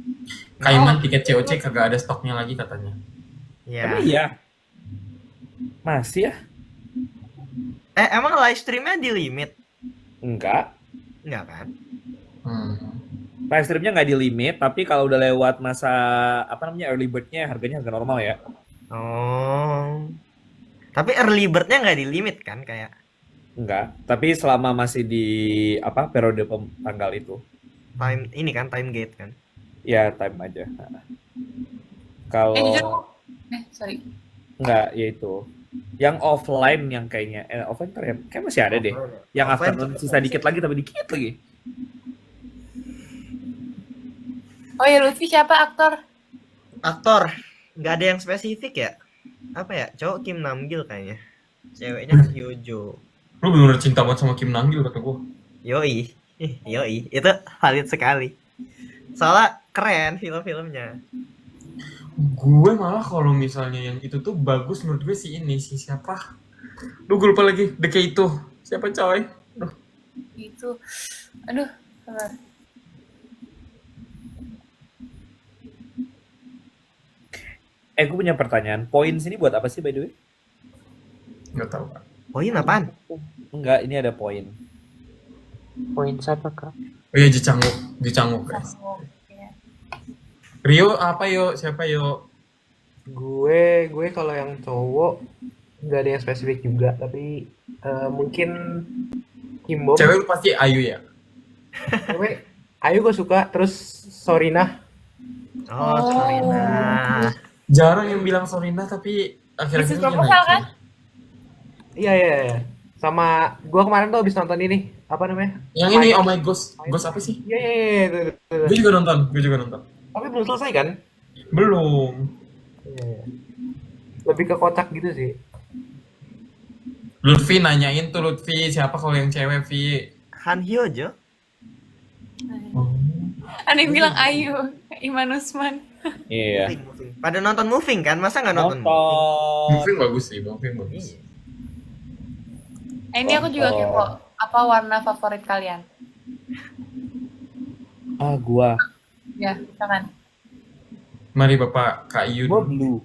Kaiman tiket COC kagak ada stoknya lagi katanya. Ya. Emang iya? Masih ya? Emang live streamnya di limit? Enggak. Enggak kan? Live streamnya nggak di limit, tapi kalau udah lewat masa apa namanya early bird-nya harganya harga normal ya. Oh. Tapi early bird-nya nggak di limit kan kayak Enggak, tapi selama masih di apa periode tanggal itu, time gate kan. ya time aja. Nah. Kalau Jujur. Sorry. enggak, ya itu. Yang offline yang kayaknya offline ntar ya, kayak masih ada deh. Yang Offline afternoon sisa dikit lagi tapi dikit lagi. Oh ya, Lutfi siapa aktor? Aktor nggak ada yang spesifik ya? Apa ya? Cowok Kim Namgil kayaknya. Ceweknya Hyojo. Lu bener-bener cinta banget sama Kim Namgil kata gua. Yoi. Yoi. Itu valid sekali. Soalnya keren film-filmnya. Gue malah kalau misalnya yang itu tuh bagus menurut gue si siapa? Lu gue lupa lagi, The itu. Siapa coy? Duh. Itu. Aduh, sabar. Gue punya pertanyaan. Poin sini buat apa sih by the way? Nggak tahu Pak. Poin apaan? Enggak, ini ada poin. Poin siapa kak? Oh iya Jicanguk guys. Ya. Rio apa yo? Siapa yo? Gue kalau yang cowok nggak ada yang spesifik juga, tapi mungkin Kim Bom. Cewek lu pasti Ayu ya? Cewek, Ayu gue suka, terus Sorina. Oh, Sorina. Jarang yang bilang Sorina tapi akhir-akhir Bisnis ini proposal naik. kan? Iya. Sama gue kemarin tuh habis nonton ini, apa namanya? Yang ini Oh My Ghost. Ghost apa sih? Iya. Tuh. Gue juga nonton. Tapi belum selesai kan? Belum. Iya. Lebih ke kocak gitu sih. Lutfi nanyain tuh Lutfi siapa kalau yang cewek Vi? Han Hyojo. Ada yang bilang Ayu, Iman Usman. Iya. Moving. Pada nonton Moving kan? Masa nggak nonton? Nonton. Moving bagus sih, Moving bagus. Iya. Ini aku juga kepo. Apa warna favorit kalian? Gua Ya, silakan. Mari Bapak Kak Iyun blue.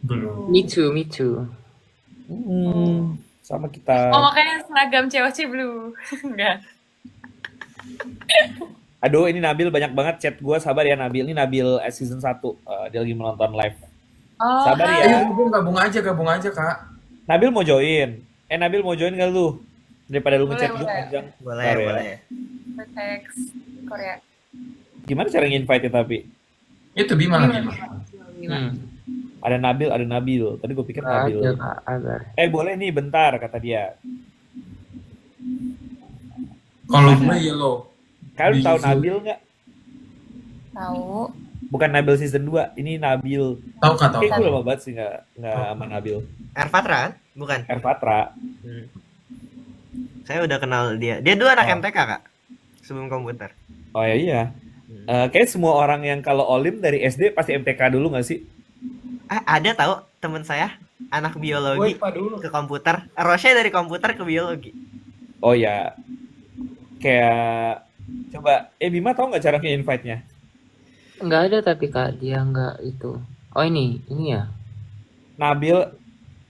dulu. Me too. Sama kita. Oh, makanya seragam COC blue. Enggak. Aduh, ini Nabil banyak banget chat gue. Sabar ya Nabil. Ini Nabil season 1. Dia lagi menonton live. Oh, Sabar hai. ya. Ayo gabung aja Kak. Nabil mau join. Nabil mau join gak lu? Daripada lu ngechat dulu Boleh. panjang. Boleh, Bentar ya. boleh. Teks Korea. Gimana cara nge-invite tapi? Itu Bima. Ada Nabil. Tadi gue pikir Nabil. Ada Kak, ada. Boleh nih bentar kata dia. Kalau gue yellow. Kalian tahu Bisa. Nabil nggak? Tahu. Bukan Nabil season 2. Ini Nabil. Tahu Kak, tahu. Kayak gue lama banget sih nggak sama Nabil. Erpatra kan? Bukan. Erpatra. Saya udah kenal dia. Dia dulu anak Oh. MTK, Kak. Sebelum komputer. Oh ya iya. Kayak semua orang yang kalau Olim dari SD pasti MTK dulu nggak sih? Ada tahu teman saya anak biologi dulu. ke komputer. Rosnya dari komputer ke biologi. Oh ya. Kayak coba Bima tahu nggak cara nge-invite-nya? Nggak ada tapi Kak, dia nggak itu. Oh ini ya. Nabil.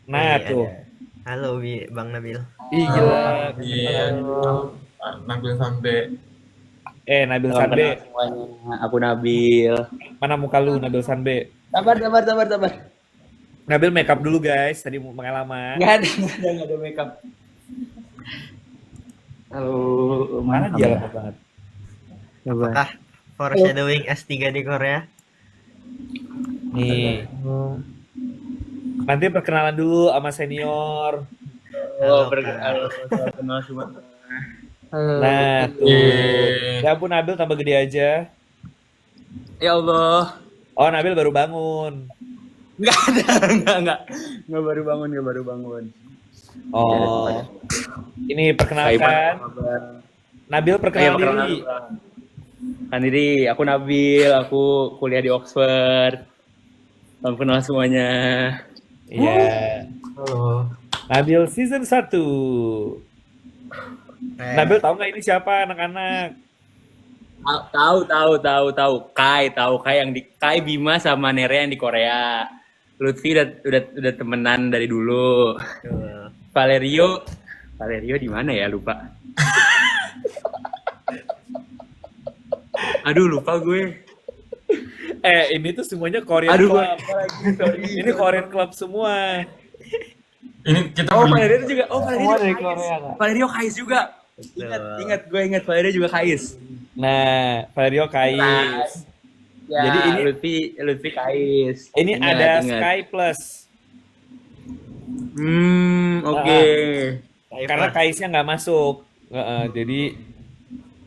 Nah Iya, tuh. ada. Halo Bang Nabil. Ih gila. Iya. Nabil sampai Nabil Sanbe. Semuanya, aku Nabil. Mana muka lu Nabil Sanbe? Sabar. Nabil makeup dulu guys. Tadi mau pengalaman. Nggak ada makeup. Halo, Mana dia lama banget. Coba. Apakah foreshadowing S3 di Korea? Nih. Nanti perkenalan dulu sama senior. Halo, Halo, kenal semua. Halo. Nah tuh. Ya ampun Nabil tambah gede aja. Ya Allah. Oh Nabil baru bangun. Enggak baru bangun. Oh. Ini perkenalkan. Nabil perkenalkan diri. Kan diri, aku Nabil, aku kuliah di Oxford. Salam kenal semuanya. Iya. Halo. Nabil season 1. Nabil tahu nggak ini siapa anak-anak? Tahu. Kai yang di Kai Bima sama Nerea yang di Korea. Lutfi udah temenan dari dulu. Valerio di mana ya, lupa. Aduh, lupa gue. Ini tuh semuanya Korean Aduh, Club. Ini Korean Club semua. ini kita Oh, beli. Valerio juga. Oh, Semua dari Valerio Korea, Kais. Kak. Valerio Kais juga. Gue ingat Valerio juga Kais. Nah, Valerio Kais. Ya, Jadi ini- Lutfi Kais. Ini Ingat, ada ingat. Sky Plus. Oke. Karena Kaisnya nggak masuk. Jadi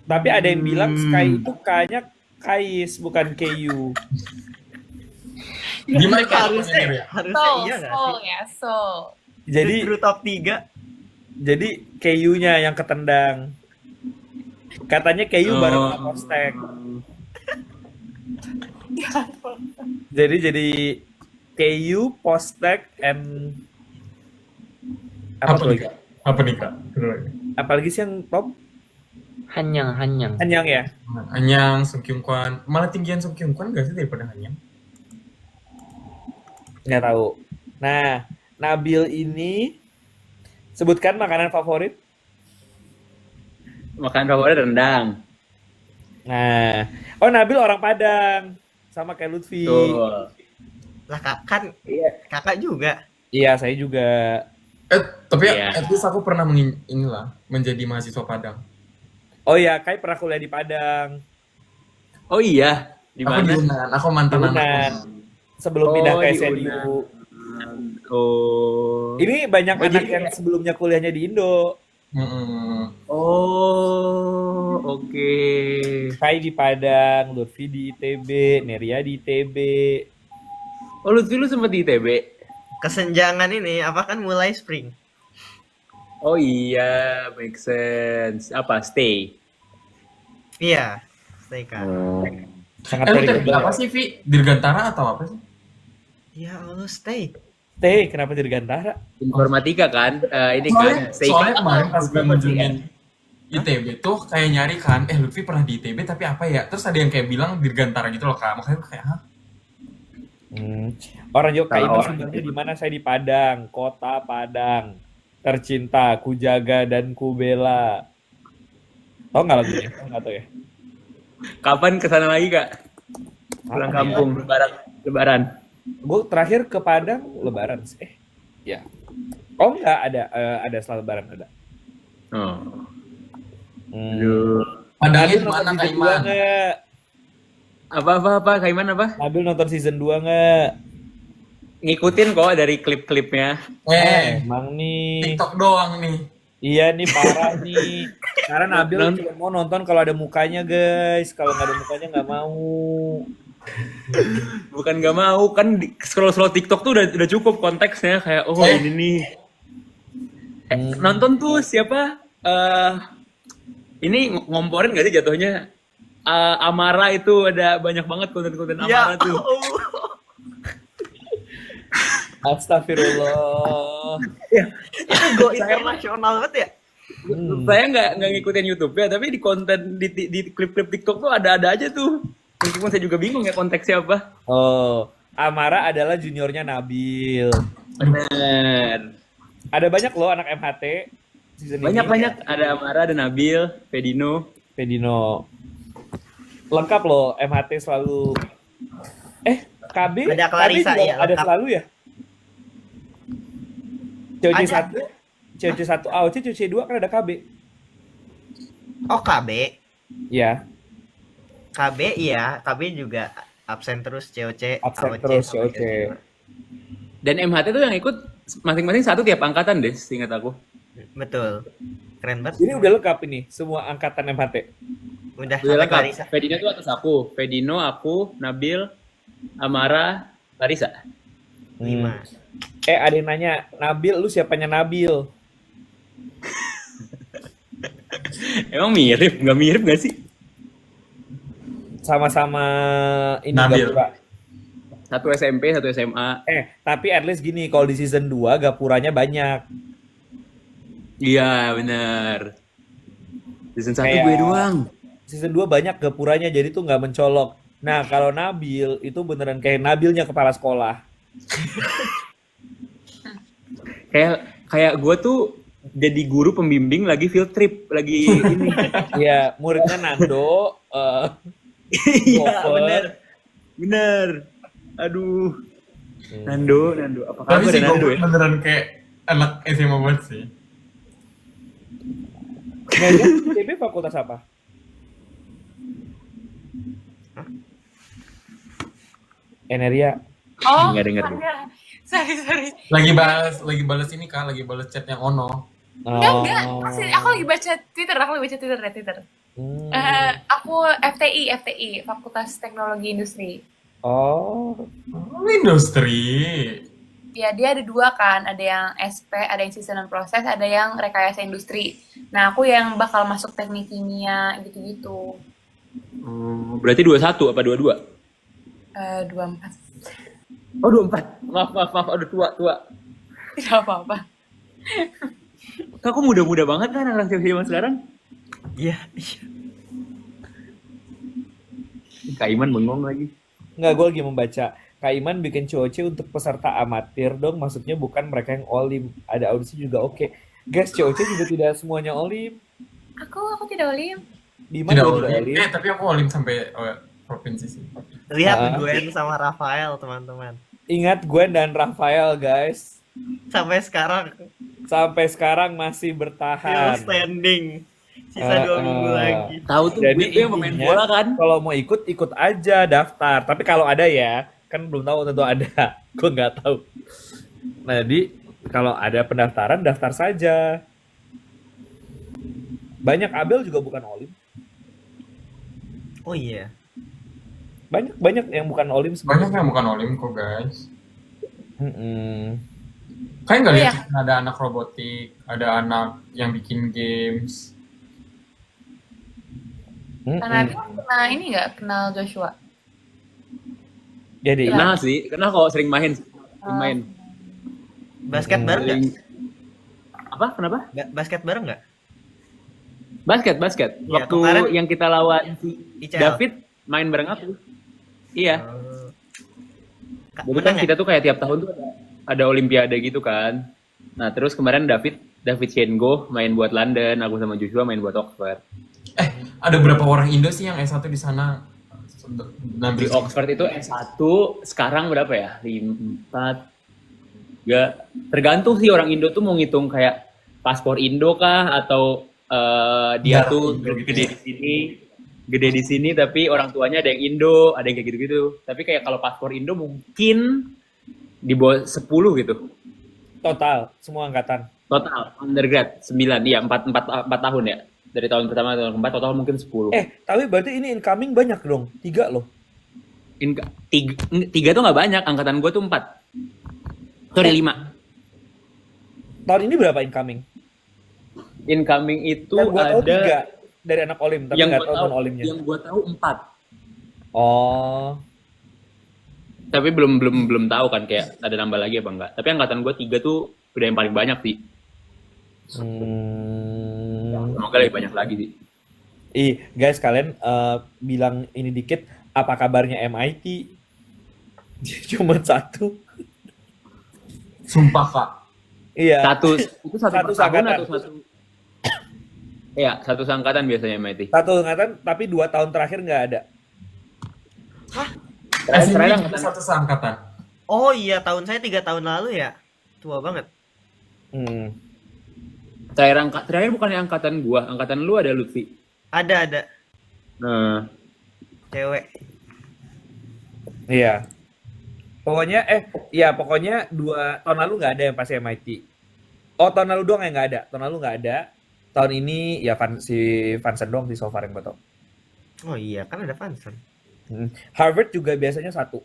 tapi ada yang bilang Sky itu kayaknya Kais bukan KU. Gimana Kak? Harusnya Soul, iya nggak Soul sih? ya, Soul. Jadi Justru top 3. jadi KU-nya yang ketendang. Katanya KU bareng Oh. sama Postek. Jadi KU, Postek, and apa tuh lagi? Apa nih Kak? Bener lagi. Apalagi sih yang top? Hanyang. Anyang ya? Anyang, Sung Kyung Kwan. Malah tinggian Sung Kyung Kwan gak sih daripada Anyang? Nggak tahu. Nah, Nabil ini sebutkan makanan favorit. Makan favorit rendang. Nah, Nabil orang Padang, sama kayak Lutfi. Tuh. Lah kan kakak juga. Iya, saya juga. Tapi Iya. at least aku pernah menjadi mahasiswa Padang. Oh iya, Kai pernah kuliah di Padang. Oh iya, di Aku di mana? Unan, aku mantan Di anak Unan. Unan. Sebelum Oh, pindah ke di SNU. Oh. Ini banyak Oh, anak jadi yang sebelumnya kuliahnya di Indo. Oh, oke. Kai di Padang, Lutfi di ITB, Neria di ITB. Oh, lu sempet di ITB? Kesenjangan ini apa kan mulai spring. Oh iya, make sense. Apa, stay? Iya. Stay kan. Sangat Lu predictable. apa sih, Vi? Dirgantara atau apa sih? Ya Allah, stay. Kenapa Dirgantara? Informatika kan, ini Soalnya, kan, Seika. soalnya kemarin pas gue Apa sih, ngunjungin ITB tuh kayak nyari kan, Lutfi pernah di ITB tapi apa ya? Terus ada yang kayak bilang Dirgantara gitu loh kak, makanya gue kayak hah? Orang Jawa Kalau Kaiman orang sebenarnya di mana? Saya di Padang, kota Padang. Tercinta, ku jaga dan ku bela. Tahu nggak lagunya? Nggak tahu ya. Kapan kesana lagi kak? Pulang Kapan ya? kampung, lebaran. Gue terakhir ke Padang Lebaran. Ya. Oh nggak ada setelah Lebaran ada. Oh. Hmm. Padangnya Nabil di mana nonton kak season 2 Iman? nggak? Apa, Kaiman apa? Nabil nonton season 2 nggak? Ngikutin kok dari klip-klipnya. Emang nih. TikTok doang nih. Iya nih parah nih. Karena Nabil cuma mau nonton kalau ada mukanya guys. Kalau nggak ada mukanya nggak mau. Bukan gak mau, kan scroll TikTok tuh udah cukup konteksnya. Kayak, oh ini nih. Nonton tuh siapa? Ini ngomporin gak sih jatuhnya? Amara itu ada banyak banget konten-konten Ya Amara tuh. Astagfirullah. Itu go internasional banget ya. Saya nggak ngikutin YouTube ya, tapi di konten di klip-klip TikTok tuh ada aja tuh. Meskipun saya juga bingung ya konteksnya apa. Oh, Amara adalah juniornya Nabil. Bener. Ada banyak loh anak MHT season ini. Banyak. Ada Amara, ada Nabil, Pedino. Lengkap loh MHT selalu. KB Ada Clarissa, KB juga ya, ada lengkap. selalu ya. COC Ada. 1, COC 1 AOC, COC 2 kan ada KB. Oh KB, Ya, KB iya, KB juga absen terus COC, absen AOC, terus sama COC. Dan MHT tuh yang ikut masing-masing satu tiap angkatan deh, seingat aku. Betul, keren banget. Ini udah lengkap ini semua angkatan MHT. Udah Udah sampai lengkap. Clarissa. Pedino tuh atas aku. Pedino, aku, Nabil, Amara, Larissa. 5. Ada yang nanya, Nabil, lu siapanya Nabil? Emang mirip? Nggak mirip nggak sih? Sama-sama ini Nabil. Gapura. Satu SMP, satu SMA. Tapi at least gini, kalau di season 2 Gapuranya banyak. Iya, bener. Season 1 Kayak- gue doang. Season 2 banyak Gapuranya, jadi tuh nggak mencolok. Nah, kalau Nabil, itu beneran kayak Nabilnya kepala sekolah. Kayak gue tuh jadi guru pembimbing lagi field trip, lagi ini. Iya, muridnya Nando. Iya, Gopher. bener. Aduh. Nando. Apa Tapi kabar sih ada Nando gue ya? beneran kayak anak SMA banget sih. Ngajar ITB fakultas apa? Eneria. Oh, Nggak denger. sorry. Lagi balas ini kak, lagi balas chat yang Ono. Enggak. Maksudnya aku lagi baca Twitter ya, Twitter. Hmm. Aku FTI, Fakultas Teknologi Industri. Oh, Industri. Ya, dia ada 2 kan, ada yang SP, ada yang seasonan proses, ada yang rekayasa industri. Nah, aku yang bakal masuk teknik kimia gitu-gitu. Berarti 21 apa 22? 24. Oh, 24. Maaf. Aduh, tua. Tidak apa-apa. Kak, kok muda-muda banget kan anak zaman sekarang? Iya. Kak Iman bengong lagi. nggak, gue lagi membaca. Kak Iman bikin COC untuk peserta amatir dong, maksudnya bukan mereka yang olim. Ada audisi juga oke. Guys, COC juga tidak semuanya olim. Aku tidak olim. Bima Tidak juga olim. Tapi aku olim sampai provinsi sih. Lihat Gwen sama Rafael, teman-teman. Ingat Gwen dan Rafael, guys. Sampai sekarang Sampai sekarang masih still bertahan. standing. Sisa 2 minggu lagi. Tahu tuh Jadi gue yang pemain intinya, bola kan? Kalau mau ikut aja daftar. Tapi kalau ada ya, kan belum tahu tentu ada. Gue nggak tahu. Nah, jadi kalau ada pendaftaran, daftar saja. Banyak Abel juga bukan olim. Oh iya. Banyak yang bukan olim Banyak sebenarnya. yang bukan olim kok guys. Mm-mm. Kalian nggak lihat Iya. sih, ada anak robotik, ada anak yang bikin games. Karena dia pernah ini nggak kenal Joshua. Jadi Kenal sih, kenal kok sering main. Basket bareng nggak? Paling apa? Kenapa? Basket bareng nggak? Basket. Iya, Waktu kemarin- yang kita lawan si ICL. David main bareng aku. Iya. Jadi Menang kan nggak? kita tuh kayak tiap tahun tuh ada olimpiade gitu kan. Nah, terus kemarin David Shengo main buat London, aku sama Joshua main buat Oxford. Ada berapa orang Indo sih yang S1 di sana? Di Oxford itu S1, sekarang berapa ya? 4, 3. Tergantung sih orang Indo tuh mau ngitung kayak paspor Indo kah atau dia Darah tuh Indo gitu gede ya? gede di sini tapi orang tuanya ada yang Indo, ada yang kayak gitu-gitu. Tapi kayak kalau paspor Indo mungkin di bawah 10 gitu. Total semua angkatan. Total undergrad 9, iya 4 tahun ya. Dari tahun pertama ke tahun keempat total mungkin 10. Tapi berarti ini incoming banyak dong. 3 loh. Tiga tuh nggak banyak, angkatan gue tuh 4. Sorry, 5. Tahun ini berapa incoming? Incoming itu Yang gua tahu ada 3 dari anak olim, tapi yang nggak gue tahu tahu non olimnya. yang gue tahu 4. Oh, Tapi belum tahu kan kayak ada nambah lagi apa enggak. Tapi angkatan gue 3 tuh udah yang paling banyak sih. Semoga lebih banyak lagi sih. Guys, kalian bilang ini dikit. Apa kabarnya MIT? Cuma 1. Sumpah kak. Iya. Itu satu Satu tahun angkatan. atau satu? Iya, satu angkatan biasanya MIT. 1 angkatan, tapi 2 tahun terakhir nggak ada. Terakhir SNU angkatan. satu seangkatan. Oh iya, tahun saya 3 tahun lalu ya. Tua banget. Hmm. Terakhir bukannya angkatan gua, angkatan lu ada Lutfi. Ada. Nah, Cewek. Iya. Pokoknya 2 tahun lalu nggak ada yang pasti MIT. Oh, tahun lalu doang yang nggak ada. Tahun lalu nggak ada. Tahun ini ya si Vansen doang sih so far yang gue tau. Oh iya, kan ada Vanson. Harvard juga biasanya 1.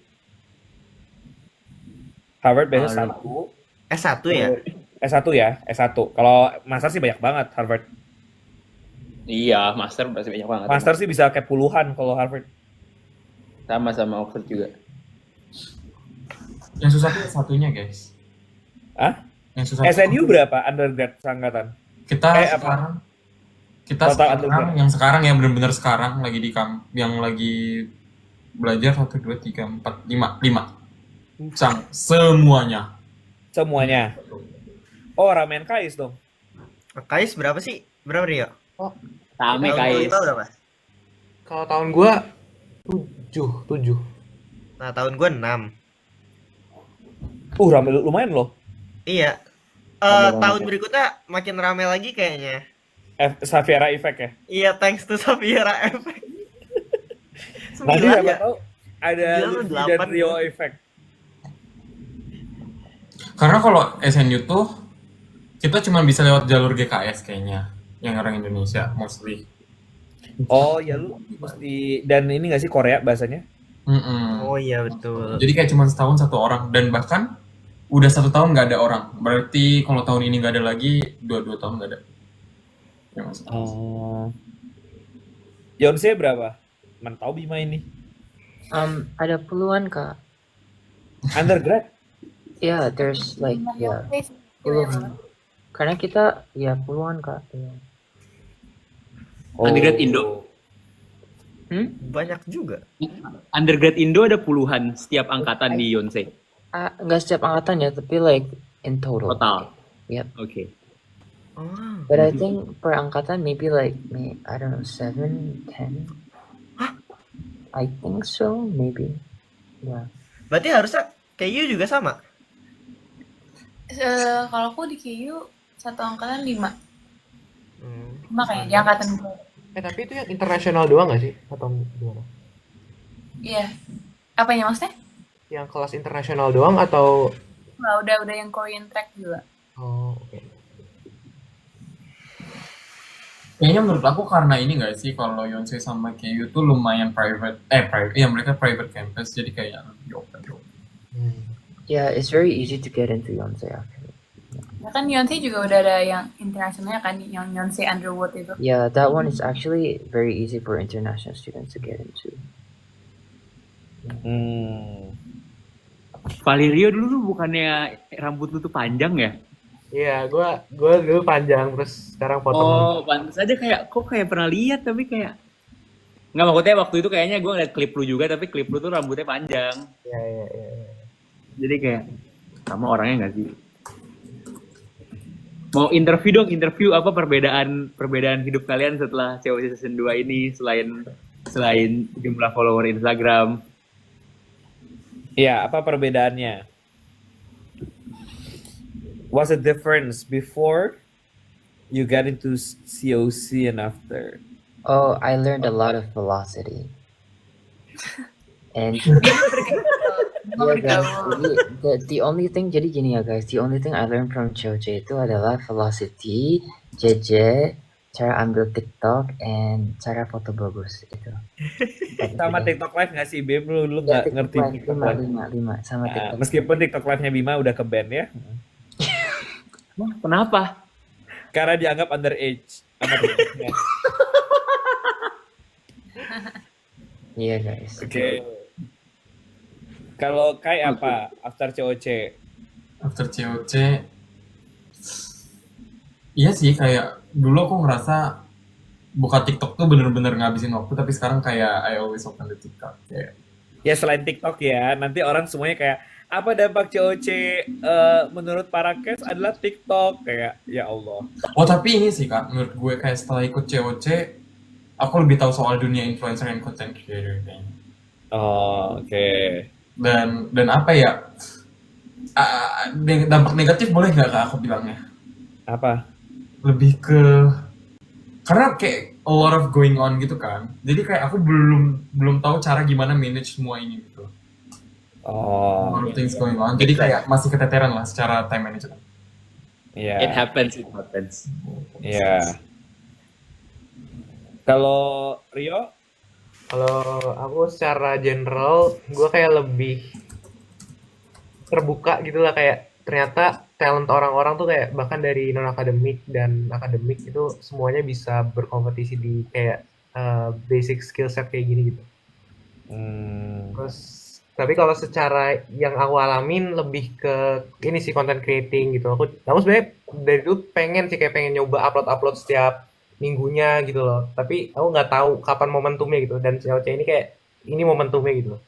Harvard biasanya 1. S1 ya? S1 ya, S1. Kalau master sih banyak banget Harvard. iya, master masih banyak banget. Master sih bisa kayak puluhan kalau Harvard. Sama Oxford juga. Yang susah tuh satunya guys. Hah? Yang susah SNU berapa undergrad seangkatan? Kita apa? sekarang kita Total sekarang undergrad. yang sekarang yang benar-benar sekarang lagi di yang lagi belajar 1 2 3 4 5 semuanya. Semuanya. Oh, ramen Kais dong. Kais berapa sih? Berapa Rio? Tame Tahun Kais. kita berapa? Kalau tahun gua 7. Nah, tahun gue 6. Rame lumayan loh. Iya. Rame-rame. Tahun berikutnya makin rame lagi kayaknya. Xaviera Effect ya. Iya, thanks to Safiera Effect. Nanti 9 siapa ya? tahu ada 9 Lutfi atau dan 8 Rio gitu. Effect. Karena kalau SNU tuh kita cuma bisa lewat jalur GKS kayaknya yang orang Indonesia mostly. Oh ya, lu mesti, dan ini nggak sih Korea bahasanya? Oh iya, betul. Jadi kayak cuma setahun 1 orang dan bahkan udah 1 tahun nggak ada orang. Berarti kalau tahun ini nggak ada lagi 2 tahun nggak ada. Ya, maksudnya. Yonsei berapa? Mantau Bima ini. Ada puluhan kak. Undergrad? Yeah, there's like puluhan. Karena kita puluhan kak. Yeah. Undergrad Indo. Banyak juga. Undergrad Indo ada puluhan setiap angkatan di Yonsei. Nggak setiap angkatan ya, tapi like in total. Total. Yep. Oke. Oh. But I think per angkatan maybe like I don't know 7, 10. I think so, maybe. Yeah. Berarti harusnya KU juga sama. Kalau aku di KU satu angkatan 5. 5 kayaknya di angkatan gue. Tapi itu yang internasional doang nggak sih? Atau gimana? Iya. Apanya maksudnya? Yang kelas internasional doang atau? Nggak, udah yang Korean track juga. Oh, oke. Kayaknya menurut aku karena ini nggak sih kalau Yonsei sama KU tuh lumayan private, mereka private campus jadi kayak lebih open. Yeah, it's very easy to get into Yonsei actually. Ya kan Yonsei juga udah ada yang internasionalnya kan, yang Yonsei Underwood itu. Yeah, that one is actually very easy for international students to get into. Valerio dulu lu bukannya rambut lu tuh panjang ya? Iya, gue dulu panjang terus sekarang potong. Oh, pantas aja kok kayak pernah lihat tapi kayak nggak, maksudnya waktu itu kayaknya gue ngeliat klip lu juga tapi klip lu tuh rambutnya panjang. Iya, iya, iya. Jadi kayak sama orangnya nggak sih? Mau interview apa perbedaan hidup kalian setelah COC season 2 ini selain jumlah follower Instagram. Iya, apa perbedaannya? What's the difference before you get into COC and after? Oh, I learned a lot of velocity. And yeah, guys, jadi the only thing, jadi gini ya guys, the only thing I learned from COC itu adalah velocity, JJ, cara ambil TikTok, and cara foto bagus itu. Sama TikTok Live nggak sih, Bim? Lu Ya, nggak ngerti TikTok Live? lima sama Nah, TikTok. meskipun TikTok Live-nya Bima udah ke ban ya, Wah, kenapa? karena dianggap underage sama TikTok-nya. Iya guys. Oke. Kalau Kai apa after COC? After COC, iya sih kayak dulu aku ngerasa buka TikTok tuh bener-bener ngabisin waktu, tapi sekarang kayak I always open the TikTok kayak. Ya selain TikTok ya, nanti orang semuanya kayak apa dampak COC menurut para cast adalah TikTok, kayak ya Allah. Oh tapi ini sih kak, menurut gue kayak setelah ikut COC, aku lebih tahu soal dunia influencer dan content creator kayaknya. Oh, oke. Dan apa ya? Dampak negatif boleh nggak kak aku bilangnya? Apa? Lebih ke karena kayak a lot of going on gitu kan. Jadi kayak aku belum tahu cara gimana manage semua ini gitu. A Oh, lot of things going on. Jadi kayak masih keteteran lah secara time management. iya. It happens. Iya. Kalau Rio? Kalau aku secara general, gue kayak lebih terbuka gitu lah, kayak ternyata talent orang-orang tuh kayak bahkan dari non akademik dan akademik itu semuanya bisa berkompetisi di kayak basic skill set kayak gini gitu. Terus tapi kalau secara yang aku alamin lebih ke ini sih content creating gitu. Aku sebenarnya dari dulu pengen nyoba upload setiap minggunya gitu loh. Tapi aku nggak tahu kapan momentumnya gitu. Dan COC ini kayak ini momentumnya gitu loh.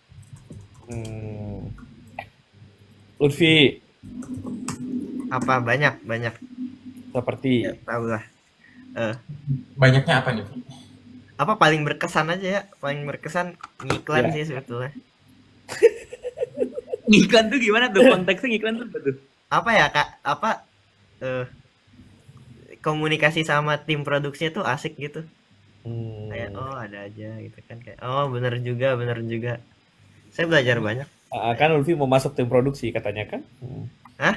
Lutfi, Apa banyak seperti ya, tahu lah. Banyaknya apa nih? Apa paling berkesan aja ya? Paling berkesan ngiklan Ya. sih sebetulnya. Ngiklan tuh gimana tuh? Konteksnya ngiklan tuh apa tuh? Apa ya Kak? Komunikasi sama tim produksinya tuh asik gitu. Kayak oh ada aja gitu kan, kayak oh bener juga. Saya belajar banyak. kan Lutfi mau masuk tim produksi katanya kan? Hah?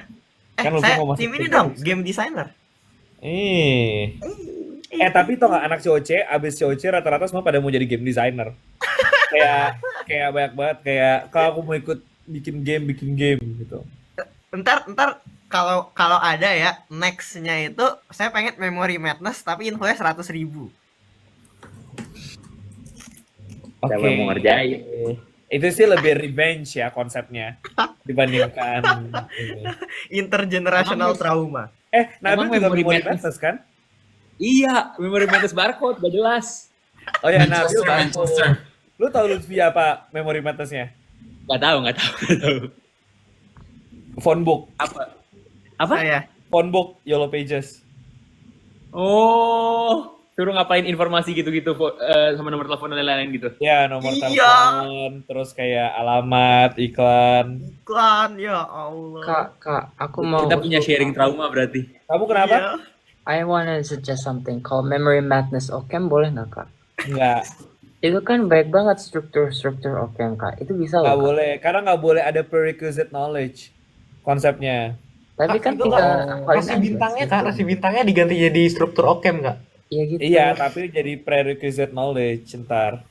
Kan Lutfi Saya mau masuk tim ini tim dong, produksi. game designer. Tapi tau gak anak COC abis COC rata-rata semua pada mau jadi game designer. kayak banyak banget kayak kalau aku mau ikut bikin game gitu. Ntar kalau ada ya nextnya itu saya pengen Memory Madness tapi infonya 100.000. Siapa yang mau ngerjain? Itu sih lebih revenge ya konsepnya dibandingkan ini. Intergenerational trauma. Nabil Emang juga Memory Memory Madness? Madness kan? Iya, Memory Madness barcode, gak jelas. Oh ya, Nabil Manchester. Lu tau Lutfi apa Memory Madness-nya? Gak tahu. Phonebook. Apa? Saya Phonebook, Yellow Pages. Oh, suruh ngapain informasi gitu-gitu sama nomor telepon dan lain-lain gitu. Ya, nomor Iya. telepon, terus kayak alamat, iklan. iklan ya Allah. Kak, aku mau. Kita punya sharing trauma berarti. Kamu kenapa? Iya. I wanna suggest something called Memory Madness Ocam, boleh nggak kak? Enggak, Itu kan baik banget struktur Ocam kak. Itu bisa nggak loh. Kak. boleh. Karena nggak boleh ada prerequisite knowledge konsepnya. Tapi kan Itu tinggal hafalin rasi aja. bintangnya kak, rasi bintangnya diganti jadi struktur Ocam kak. Iya gitu. Iya, tapi jadi prerequisite knowledge ntar.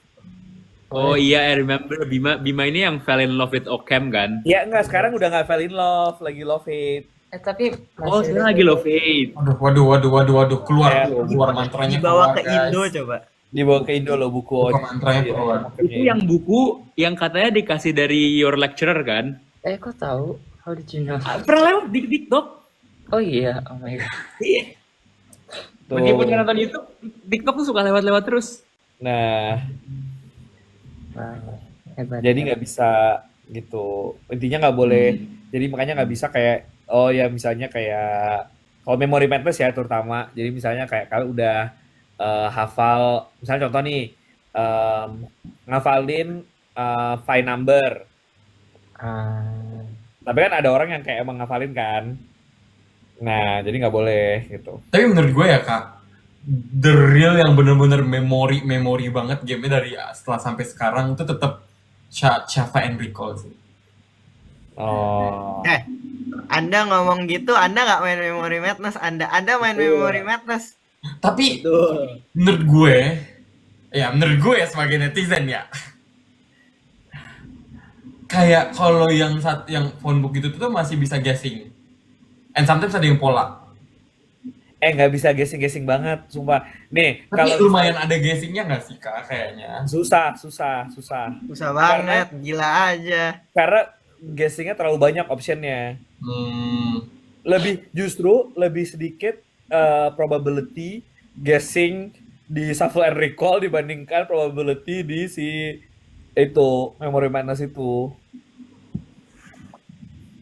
Oh iya, I remember Bima ini yang fell in love with Ocam kan? Ya enggak, sekarang udah nggak fall in love, lagi love hate. Tapi Oh, masih sekarang ada- lagi love hate. Waduh, keluar Ya. mantranya Dibawa keluar, ke guys. Indo coba. Dibawa ke Indo loh buku. Buku mantranya keluar. Itu yang buku yang katanya dikasih dari your lecturer kan? kok tahu? How did you know? Pernah lewat di TikTok. Oh iya, oh my god. Iya. Tuh. Meskipun nggak nonton YouTube, TikTok tuh suka lewat-lewat terus. Nah, Wow, hebat. jadi nggak bisa gitu. Intinya nggak boleh. Jadi makanya nggak bisa kayak, oh ya misalnya kayak kalau memory madness ya terutama. Jadi misalnya kayak kalau udah hafal, misalnya contoh nih, ngafalin fine number. Ah, Tapi kan ada orang yang kayak emang ngafalin kan. Nah, jadi nggak boleh gitu. Tapi menurut gue ya kak, the real yang bener-bener memori banget gamenya dari setelah sampai sekarang itu tetap Java and Recall sih. Oh. Anda ngomong gitu, Anda nggak main Memory Madness, Anda main Memory Madness. Tapi Tuh. menurut gue ya sebagai netizen ya, kayak kalau yang phonebook itu tuh masih bisa guessing, and sometimes ada yang pola. Nggak bisa guessing banget, sumpah. Nih, Tapi kalau lumayan ada guessingnya nggak sih kak kayaknya? susah. Susah banget, gila aja. Karena guessingnya terlalu banyak optionnya. Justru lebih sedikit probability guessing di Shuffle and Recall dibandingkan probability di si itu Memory Madness itu.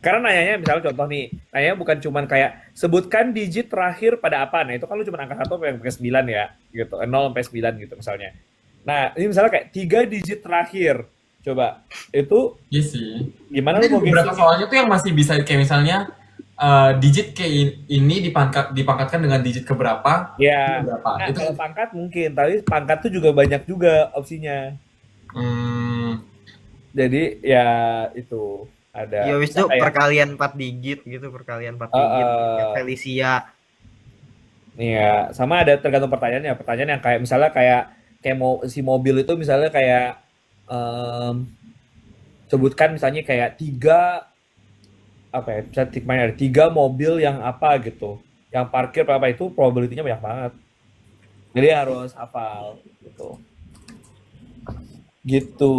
Karena nanyanya misalnya contoh nih, nanyanya bukan cuman kayak sebutkan digit terakhir pada apa. Nah, itu kan lu cuma angka 1 sampai 9 ya, gitu. 0 sampai 9 gitu misalnya. Nah, ini misalnya kayak 3 digit terakhir. Coba, itu Iya sih. gimana Tapi lu mau beberapa guessing? soalnya tuh yang masih bisa kayak misalnya digit kayak ini dipangkatkan dengan digit keberapa? Ya, Berapa? nah, Itu kalau pangkat mungkin, tapi pangkat tuh juga banyak juga opsinya. Jadi ya itu ada. Ya wis itu kayak- perkalian 4 digit gitu, perkalian 4 digit. Kayak Felicia. Iya, sama ada tergantung pertanyaannya. Pertanyaan yang kayak misalnya kayak mau si mobil itu misalnya kayak sebutkan misalnya kayak 3 apa ya? Misalnya tikmanya ada 3 mobil yang apa gitu. Yang parkir apa itu probability-nya banyak banget. Jadi harus hafal gitu. Gitu.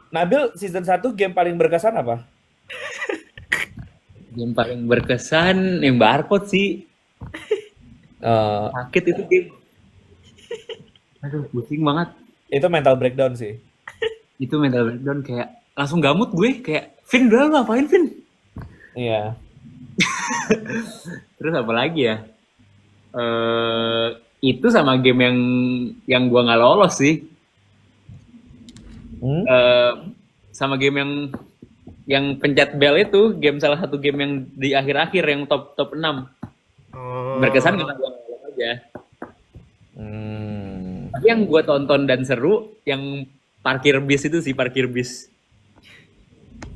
Nabil season 1 game paling berkesan apa? Game paling berkesan yang barcode sih. Sakit itu game. Aduh, pusing banget. Itu mental breakdown sih. Itu mental breakdown kayak langsung gamut gue kayak Vin udah lu ngapain Vin? Iya. Terus apa lagi ya? Itu sama game yang gua nggak lolos sih. Sama game yang pencet bell itu, game salah satu game yang di akhir-akhir yang top 6. Berkesan karena gua nggak lolos aja. Tapi yang gua tonton dan seru yang parkir bis itu sih, parkir bis.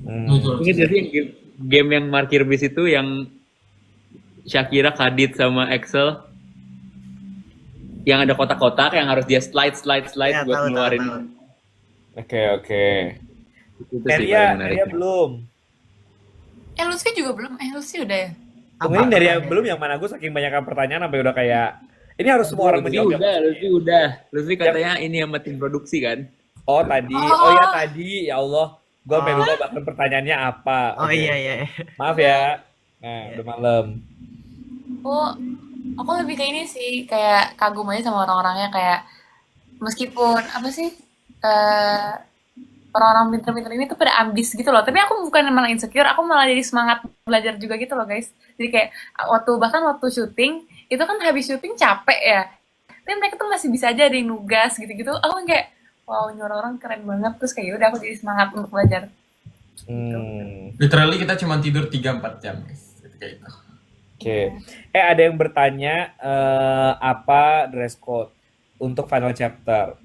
Ingat gak sih yang game yang parkir bis itu yang Shakira, Khadid sama Excel yang ada kotak-kotak yang harus dia slide Ya, buat tahu. ngeluarin. Oke. Itu sih Neria paling menarik. belum. Lutfi juga belum. Lutfi udah ya? Tunggu ini Neria belum yang mana gue saking banyakkan pertanyaan sampai udah kayak ini harus semua orang menjawab. Lutfi udah. Lutfi katanya ini sama tim produksi kan. Oh tadi, oh ya tadi, ya Allah, gue sampai lupa bahkan pertanyaannya apa. Oh Oke. iya. Maaf ya. Nah, udah malam. Aku lebih ke ini sih, kayak kagum aja sama orang-orangnya, kayak meskipun apa sih orang-orang pinter-pinter ini tuh pada ambis gitu loh. Tapi aku bukan malah insecure, aku malah jadi semangat belajar juga gitu loh guys. Jadi kayak bahkan waktu syuting itu kan habis syuting capek ya, tapi mereka tuh masih bisa aja ada yang nugas gitu-gitu. Aku kayak wow, ini orang-orang keren banget. Terus kayak udah aku jadi semangat untuk belajar. literally kita cuma tidur 3-4 jam guys. Kayak itu. Oke. Ada yang bertanya apa dress code untuk final chapter?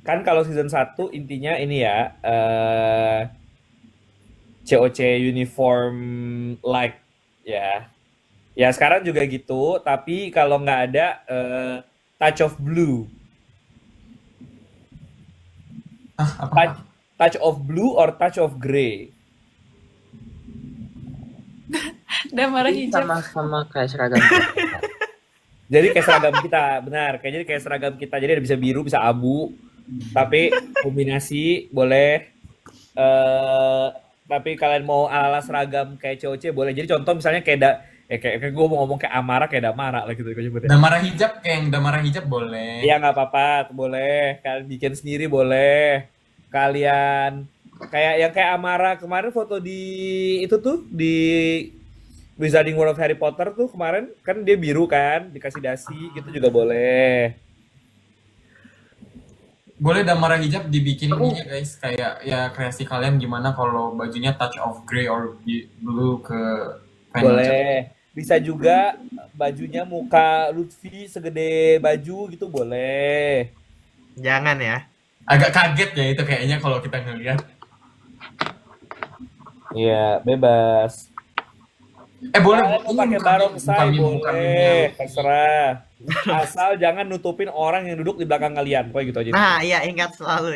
Kan kalau season 1 intinya ini ya COC uniform like ya. Ya sekarang juga gitu, tapi kalau nggak ada touch of blue. Apa? Touch of blue or touch of gray? Dan marah hijab. Sama kayak seragam. Jadi kayak seragam kita, benar. Jadi kayak seragam kita. Jadi ada bisa biru, bisa abu, Tapi kombinasi boleh. eh tapi kalian mau ala seragam kayak COC boleh. Jadi contoh misalnya kayak gue mau ngomong kayak Amara kayak Damara lah gitu gue nyebutnya. Damara hijab kayak yang Damara hijab boleh. Iya nggak apa-apa, boleh. Kalian bikin sendiri boleh. Kalian kayak Amara kemarin foto di itu tuh di Wizarding World of Harry Potter tuh kemarin kan dia biru kan dikasih dasi gitu juga boleh. Boleh Damara hijab dibikin ininya guys, kayak ya kreasi kalian gimana kalau bajunya touch of grey or blue ke final chapter. Boleh. Bisa juga bajunya muka Lutfi segede baju gitu boleh. Jangan ya. Agak kaget ya itu kayaknya kalau kita ngeliat. Iya, bebas. Boleh Kalian mau pakai barongsai boleh, terserah. Asal jangan nutupin orang yang duduk di belakang kalian, pokoknya gitu aja. Nah, iya ingat selalu.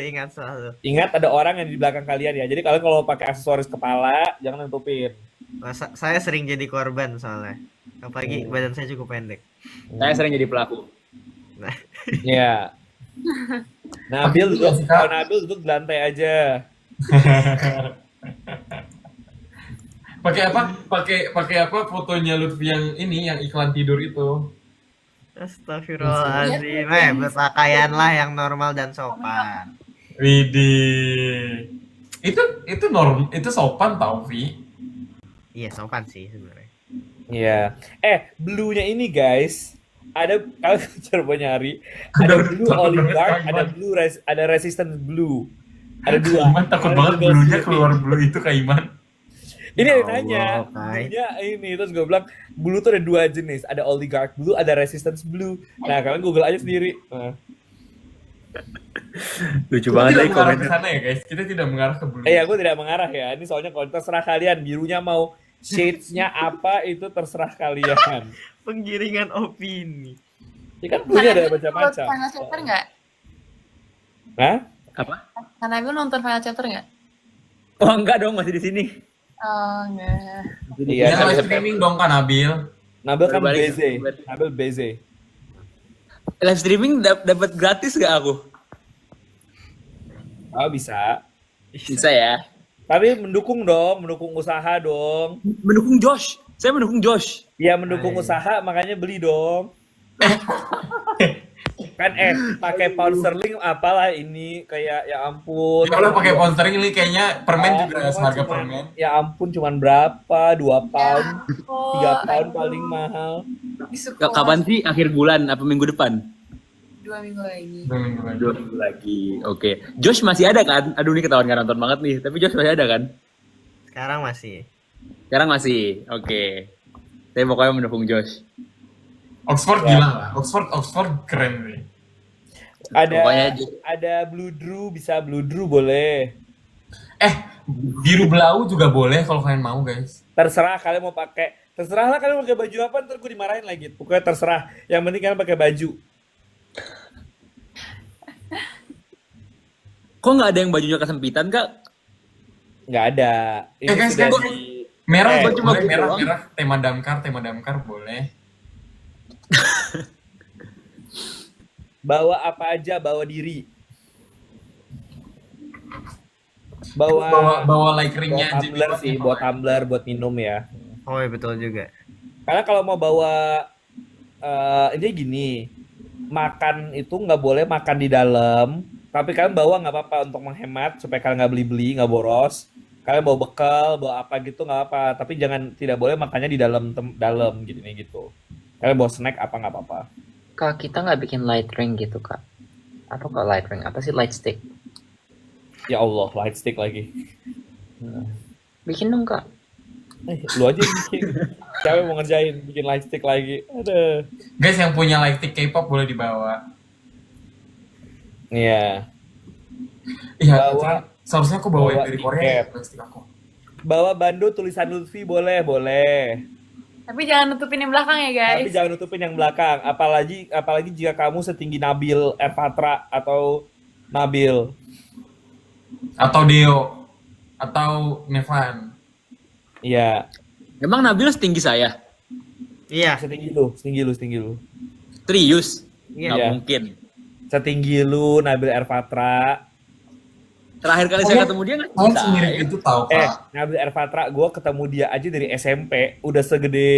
Ingat ada orang yang di belakang kalian ya. Jadi kalian kalau pakai aksesoris kepala jangan nutupin. Nah, saya sering jadi korban soalnya. Apalagi badan saya cukup pendek. Saya sering jadi pelaku. Nah, Iya. Nabil duduk, kalau Nabil duduk di lantai aja. pakai apa fotonya Lutfi yang ini yang iklan tidur itu. astagfirullahaladzim. Berpakaianlah yang normal dan sopan. Widih. Itu sopan tau, Vi. Iya, sopan sih sebenarnya. Iya. Blue-nya ini guys, ada kalian coba nyari. Ada blue oligarch, ada resistance blue. Ada dua. Iman takut Kalian banget Google bluenya sendiri. keluar blue itu Kak Iman. Ini Ya ada nanya, Allah, Kai. bluenya ini terus gue bilang blue tuh ada dua jenis, ada oligarch blue, ada resistance blue. Nah kalian Google aja sendiri. Nah. Lucu Kita banget tidak deh mengarah ke komennya. sana ya guys. Kita tidak mengarah ke blue. Gue tidak mengarah ya. Ini soalnya kalau terserah kalian, birunya mau shades-nya apa itu terserah kalian. Penggiringan opini. Ya kan bluenya ada Kak Nabil macam-macam. nonton Final Chapter nggak? Hah? Apa? Kak Nabil nonton Final Chapter nggak? Oh enggak dong, masih di sini. Oh, enggak. Iya, Yang live streaming dong kan Nabil. Nabil kan Berbalik. BZ. Nabil BZ. Live streaming dapat gratis gak aku? Oh bisa. Bisa ya. Tapi mendukung dong, mendukung usaha dong. Mendukung Josh. Saya mendukung Josh. Ya mendukung usaha makanya beli dong. Kan pakai pound sterling apalah ini kayak ya ampun. Kalau pakai sponsoring ini kayaknya permen juga seharga cuman- permen. Ya ampun cuman berapa? 2 pound, 3 Oh, pound paling mahal. disuka Kapan sih akhir bulan? Apa minggu depan? 2 minggu lagi. 2 minggu lagi. Oke. Josh masih ada kan? Aduh ini ketahuan gak nonton banget nih. Tapi Josh masih ada kan? Sekarang masih. Sekarang masih. Oke. Saya pokoknya mendukung Josh. Oxford gila lah. Oxford keren nih. Pokoknya Ada Blue Drew, bisa Blue Drew boleh. Biru belau juga boleh kalau kalian mau guys. Terserah kalian mau pakai. Terserahlah kalian mau pakai baju apa, ntar gue dimarahin lagi. Pokoknya terserah. Yang penting kalian pakai baju. Kok nggak ada yang bajunya kesempitan kak? Nggak ada. Ini Guys, sudah kan merah Eh, cuma gitu merah doang. merah tema damkar boleh. bawa apa aja, bawa diri. Bawa Bawa like ringnya aja. tumbler sih, bawa tumbler buat minum ya. Oh iya betul juga. Karena kalau mau bawa ini gini, makan itu nggak boleh makan di dalam, tapi kalian bawa nggak apa-apa untuk menghemat supaya kalian nggak beli-beli, nggak boros. Kalian bawa bekal, bawa apa gitu nggak apa, tapi tidak boleh makannya di dalam gitu. Kalian bawa snack apa nggak apa-apa. Kak, kita nggak bikin light ring gitu, Kak. Apa kok light ring? Apa sih light stick? Ya Allah, light stick lagi. Bikin dong, Kak. Lu aja yang bikin. Siapa yang mau ngerjain bikin light stick lagi? Aduh. Guys yang punya like stick K-pop boleh dibawa. Iya. Iya, Bawa- seharusnya aku bawa bawa dari Korea tiket. like stick aku. Bawa bando tulisan Lutfi boleh. Tapi jangan nutupin yang belakang ya, Tapi guys. jangan nutupin yang belakang. Apalagi jika kamu setinggi Nabil Patra atau Nabil. Atau Deo atau Nevan. Iya, Emang Nabil setinggi saya? Iya. setinggi lu. Serius? Iya. Nggak Iya. mungkin. Setinggi lu, Nabil Erpatra. Terakhir kali saya ketemu dia nggak Kalian cerita. semirip itu tahu kak. Nabil Erpatra, gue ketemu dia aja dari SMP, udah segede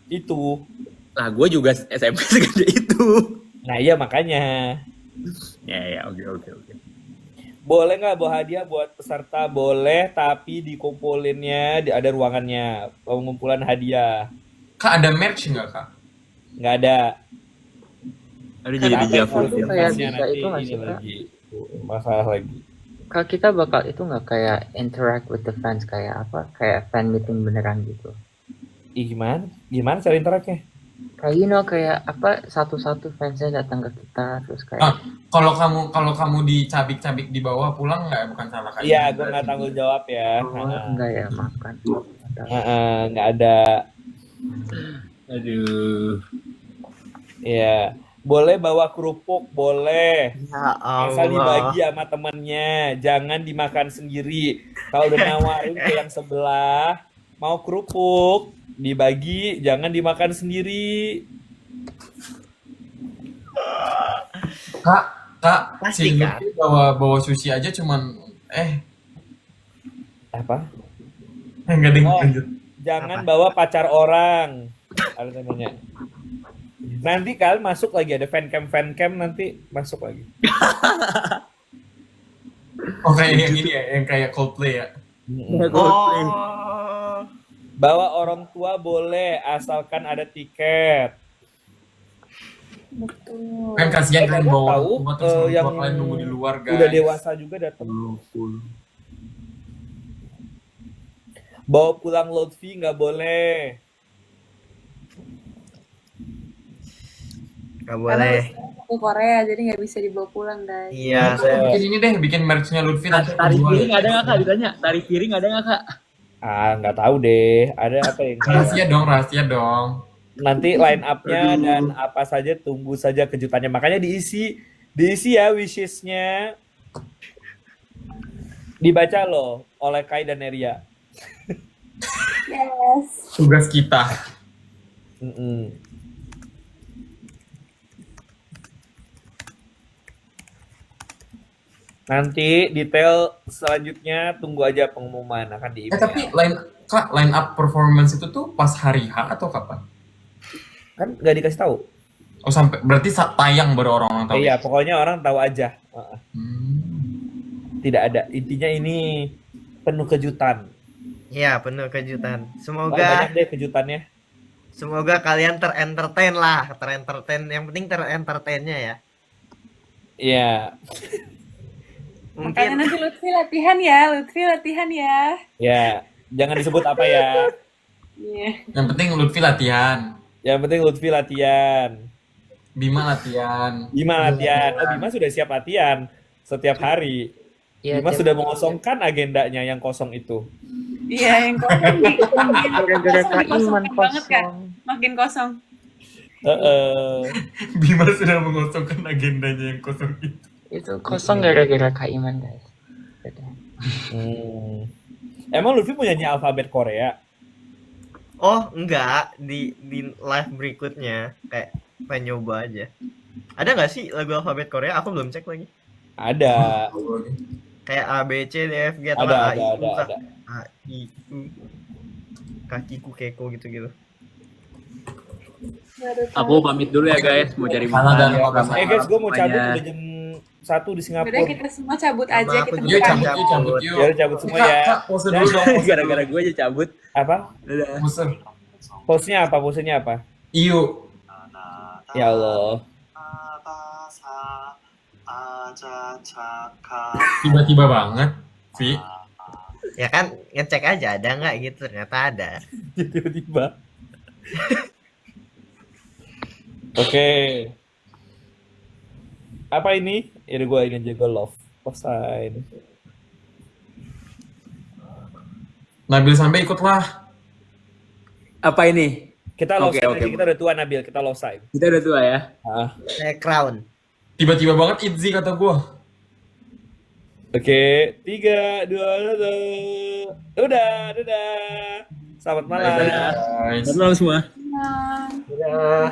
itu. Nah, gue juga SMP segede itu. Nah iya makanya. Ya, oke. Boleh nggak bawa hadiah buat peserta? Boleh, tapi dikumpulinnya ada ruangannya. Pengumpulan hadiah. Kak ada merch nggak kak? Nggak ada. Aduh, jadi Tapi dijawab itu ya. kayak Masnya bisa nanti itu nggak ini sih, Kak? lagi. Masalah lagi. Kalau kita bakal itu nggak kayak interact with the fans kayak apa? Kayak fan meeting beneran gitu. Ih, gimana? Gimana cara interaknya? Kayak kayak apa satu-satu fansnya datang ke kita terus kayak Ah, kalau kamu dicabik-cabik di bawah pulang nggak? Bukan salah kak. Iya, gue nggak tanggung jawab ya. enggak ya makan. Nggak ada. Aduh. Iya. Boleh bawa kerupuk, boleh. Ya Asal Allah. dibagi sama temennya, jangan dimakan sendiri. Kalau udah nawarin ke yang sebelah, mau kerupuk, dibagi, jangan dimakan sendiri. Kak, Pasti, si Kak. Lutfi bawa sushi aja cuman Apa? nggak ada yang Oh. lanjut. Jangan Apa? bawa pacar orang. Ada namanya. Nanti kalian masuk lagi, ada fancam nanti masuk lagi. Oh kayak yang ini ya, yang kayak Coldplay ya. Oh. Bawa orang tua boleh, asalkan ada tiket. Betul. Kan kasihan kalian Kalian bawa tahu, rumah terus orang yang tua kalian nunggu di luar guys. Udah dewasa juga datang. Bawa pulang Lutfi nggak boleh. Gak boleh. Aku Korea jadi nggak bisa dibawa pulang guys. Iya, Bikin ini deh, bikin merchnya Lutfi nanti Tari jual. piring ada nggak kak? Ditanya. Tari piring ada nggak kak? Nggak tahu deh. Ada apa yang Rahasia dong. nanti line up-nya dan apa saja tunggu saja kejutannya. Makanya diisi ya wishes-nya. Dibaca loh oleh Kai dan Neria. Yes. Tugas kita. Mm-mm. Nanti detail selanjutnya tunggu aja pengumuman akan di email. Tapi line up performance itu tuh pas hari H atau kapan? Kan nggak dikasih tahu. Oh sampai berarti tayang baru orang-orang tahu. Iya, pokoknya orang tahu aja. Hmm. Tidak ada. Intinya ini penuh kejutan. Iya, penuh kejutan. Banyak deh kejutannya. Semoga kalian terentertain lah, terentertain. Yang penting terentertainnya ya. Iya. Makanya Mungkin nanti Lutfi latihan ya. Ya, jangan disebut apa ya. Iya. Yang penting Lutfi latihan, Yang penting Lutfi latihan. Bima latihan. Bima latihan. Oh, Bima sudah siap latihan setiap hari. Iya, Bima tiap- sudah mengosongkan agendanya yang kosong itu. Iya, yang kosong gara-gara Kak Iman dikosongin banget kan. kosong. Makin kosong. Bima sudah mengosongkan agendanya yang kosong itu. Itu kosong gara-gara Kak Iman guys. Udah. Emang Lutfi punya alfabet Korea? oh enggak di live berikutnya kayak pengen nyoba aja. Ada nggak sih lagu alfabet Korea? Aku belum cek lagi. Ada. Kayak A B C D F G atau Ada, A I U ada. A I U kakiku keko gitu-gitu. Aku pamit dulu ya guys, mau cari Salah makan. dan apa-apa. Guys, gue mau cabut Semuanya. udah jam 1 di Udah Singapura. kita semua cabut Sama aja aku kita Yuk juga. makan. cabut yuk. Ya udah cabut semua ya. Kak, pose dulu dong. Gara-gara gue aja cabut. Apa? Dadah. Pose. Pose-nya apa? Pose-nya apa? Iyu. Ya Allah. Tiba-tiba banget, Vi. Ya kan ngecek aja ada nggak gitu, ternyata ada. Tiba-tiba. Oke. Apa ini? Ini gue ingin jaga love sign. Nabil sampai ikutlah. Apa ini? Kita love Oke, sign oke. aja, kita udah tua Nabil, kita love sign. Kita udah tua ya. Saya crown. Tiba-tiba banget Itzy kata gua. Oke, 3, 2, 1. Udah, dadah. Selamat malam. Dadah. Guys. Selamat malam semua. Nah. Dadah.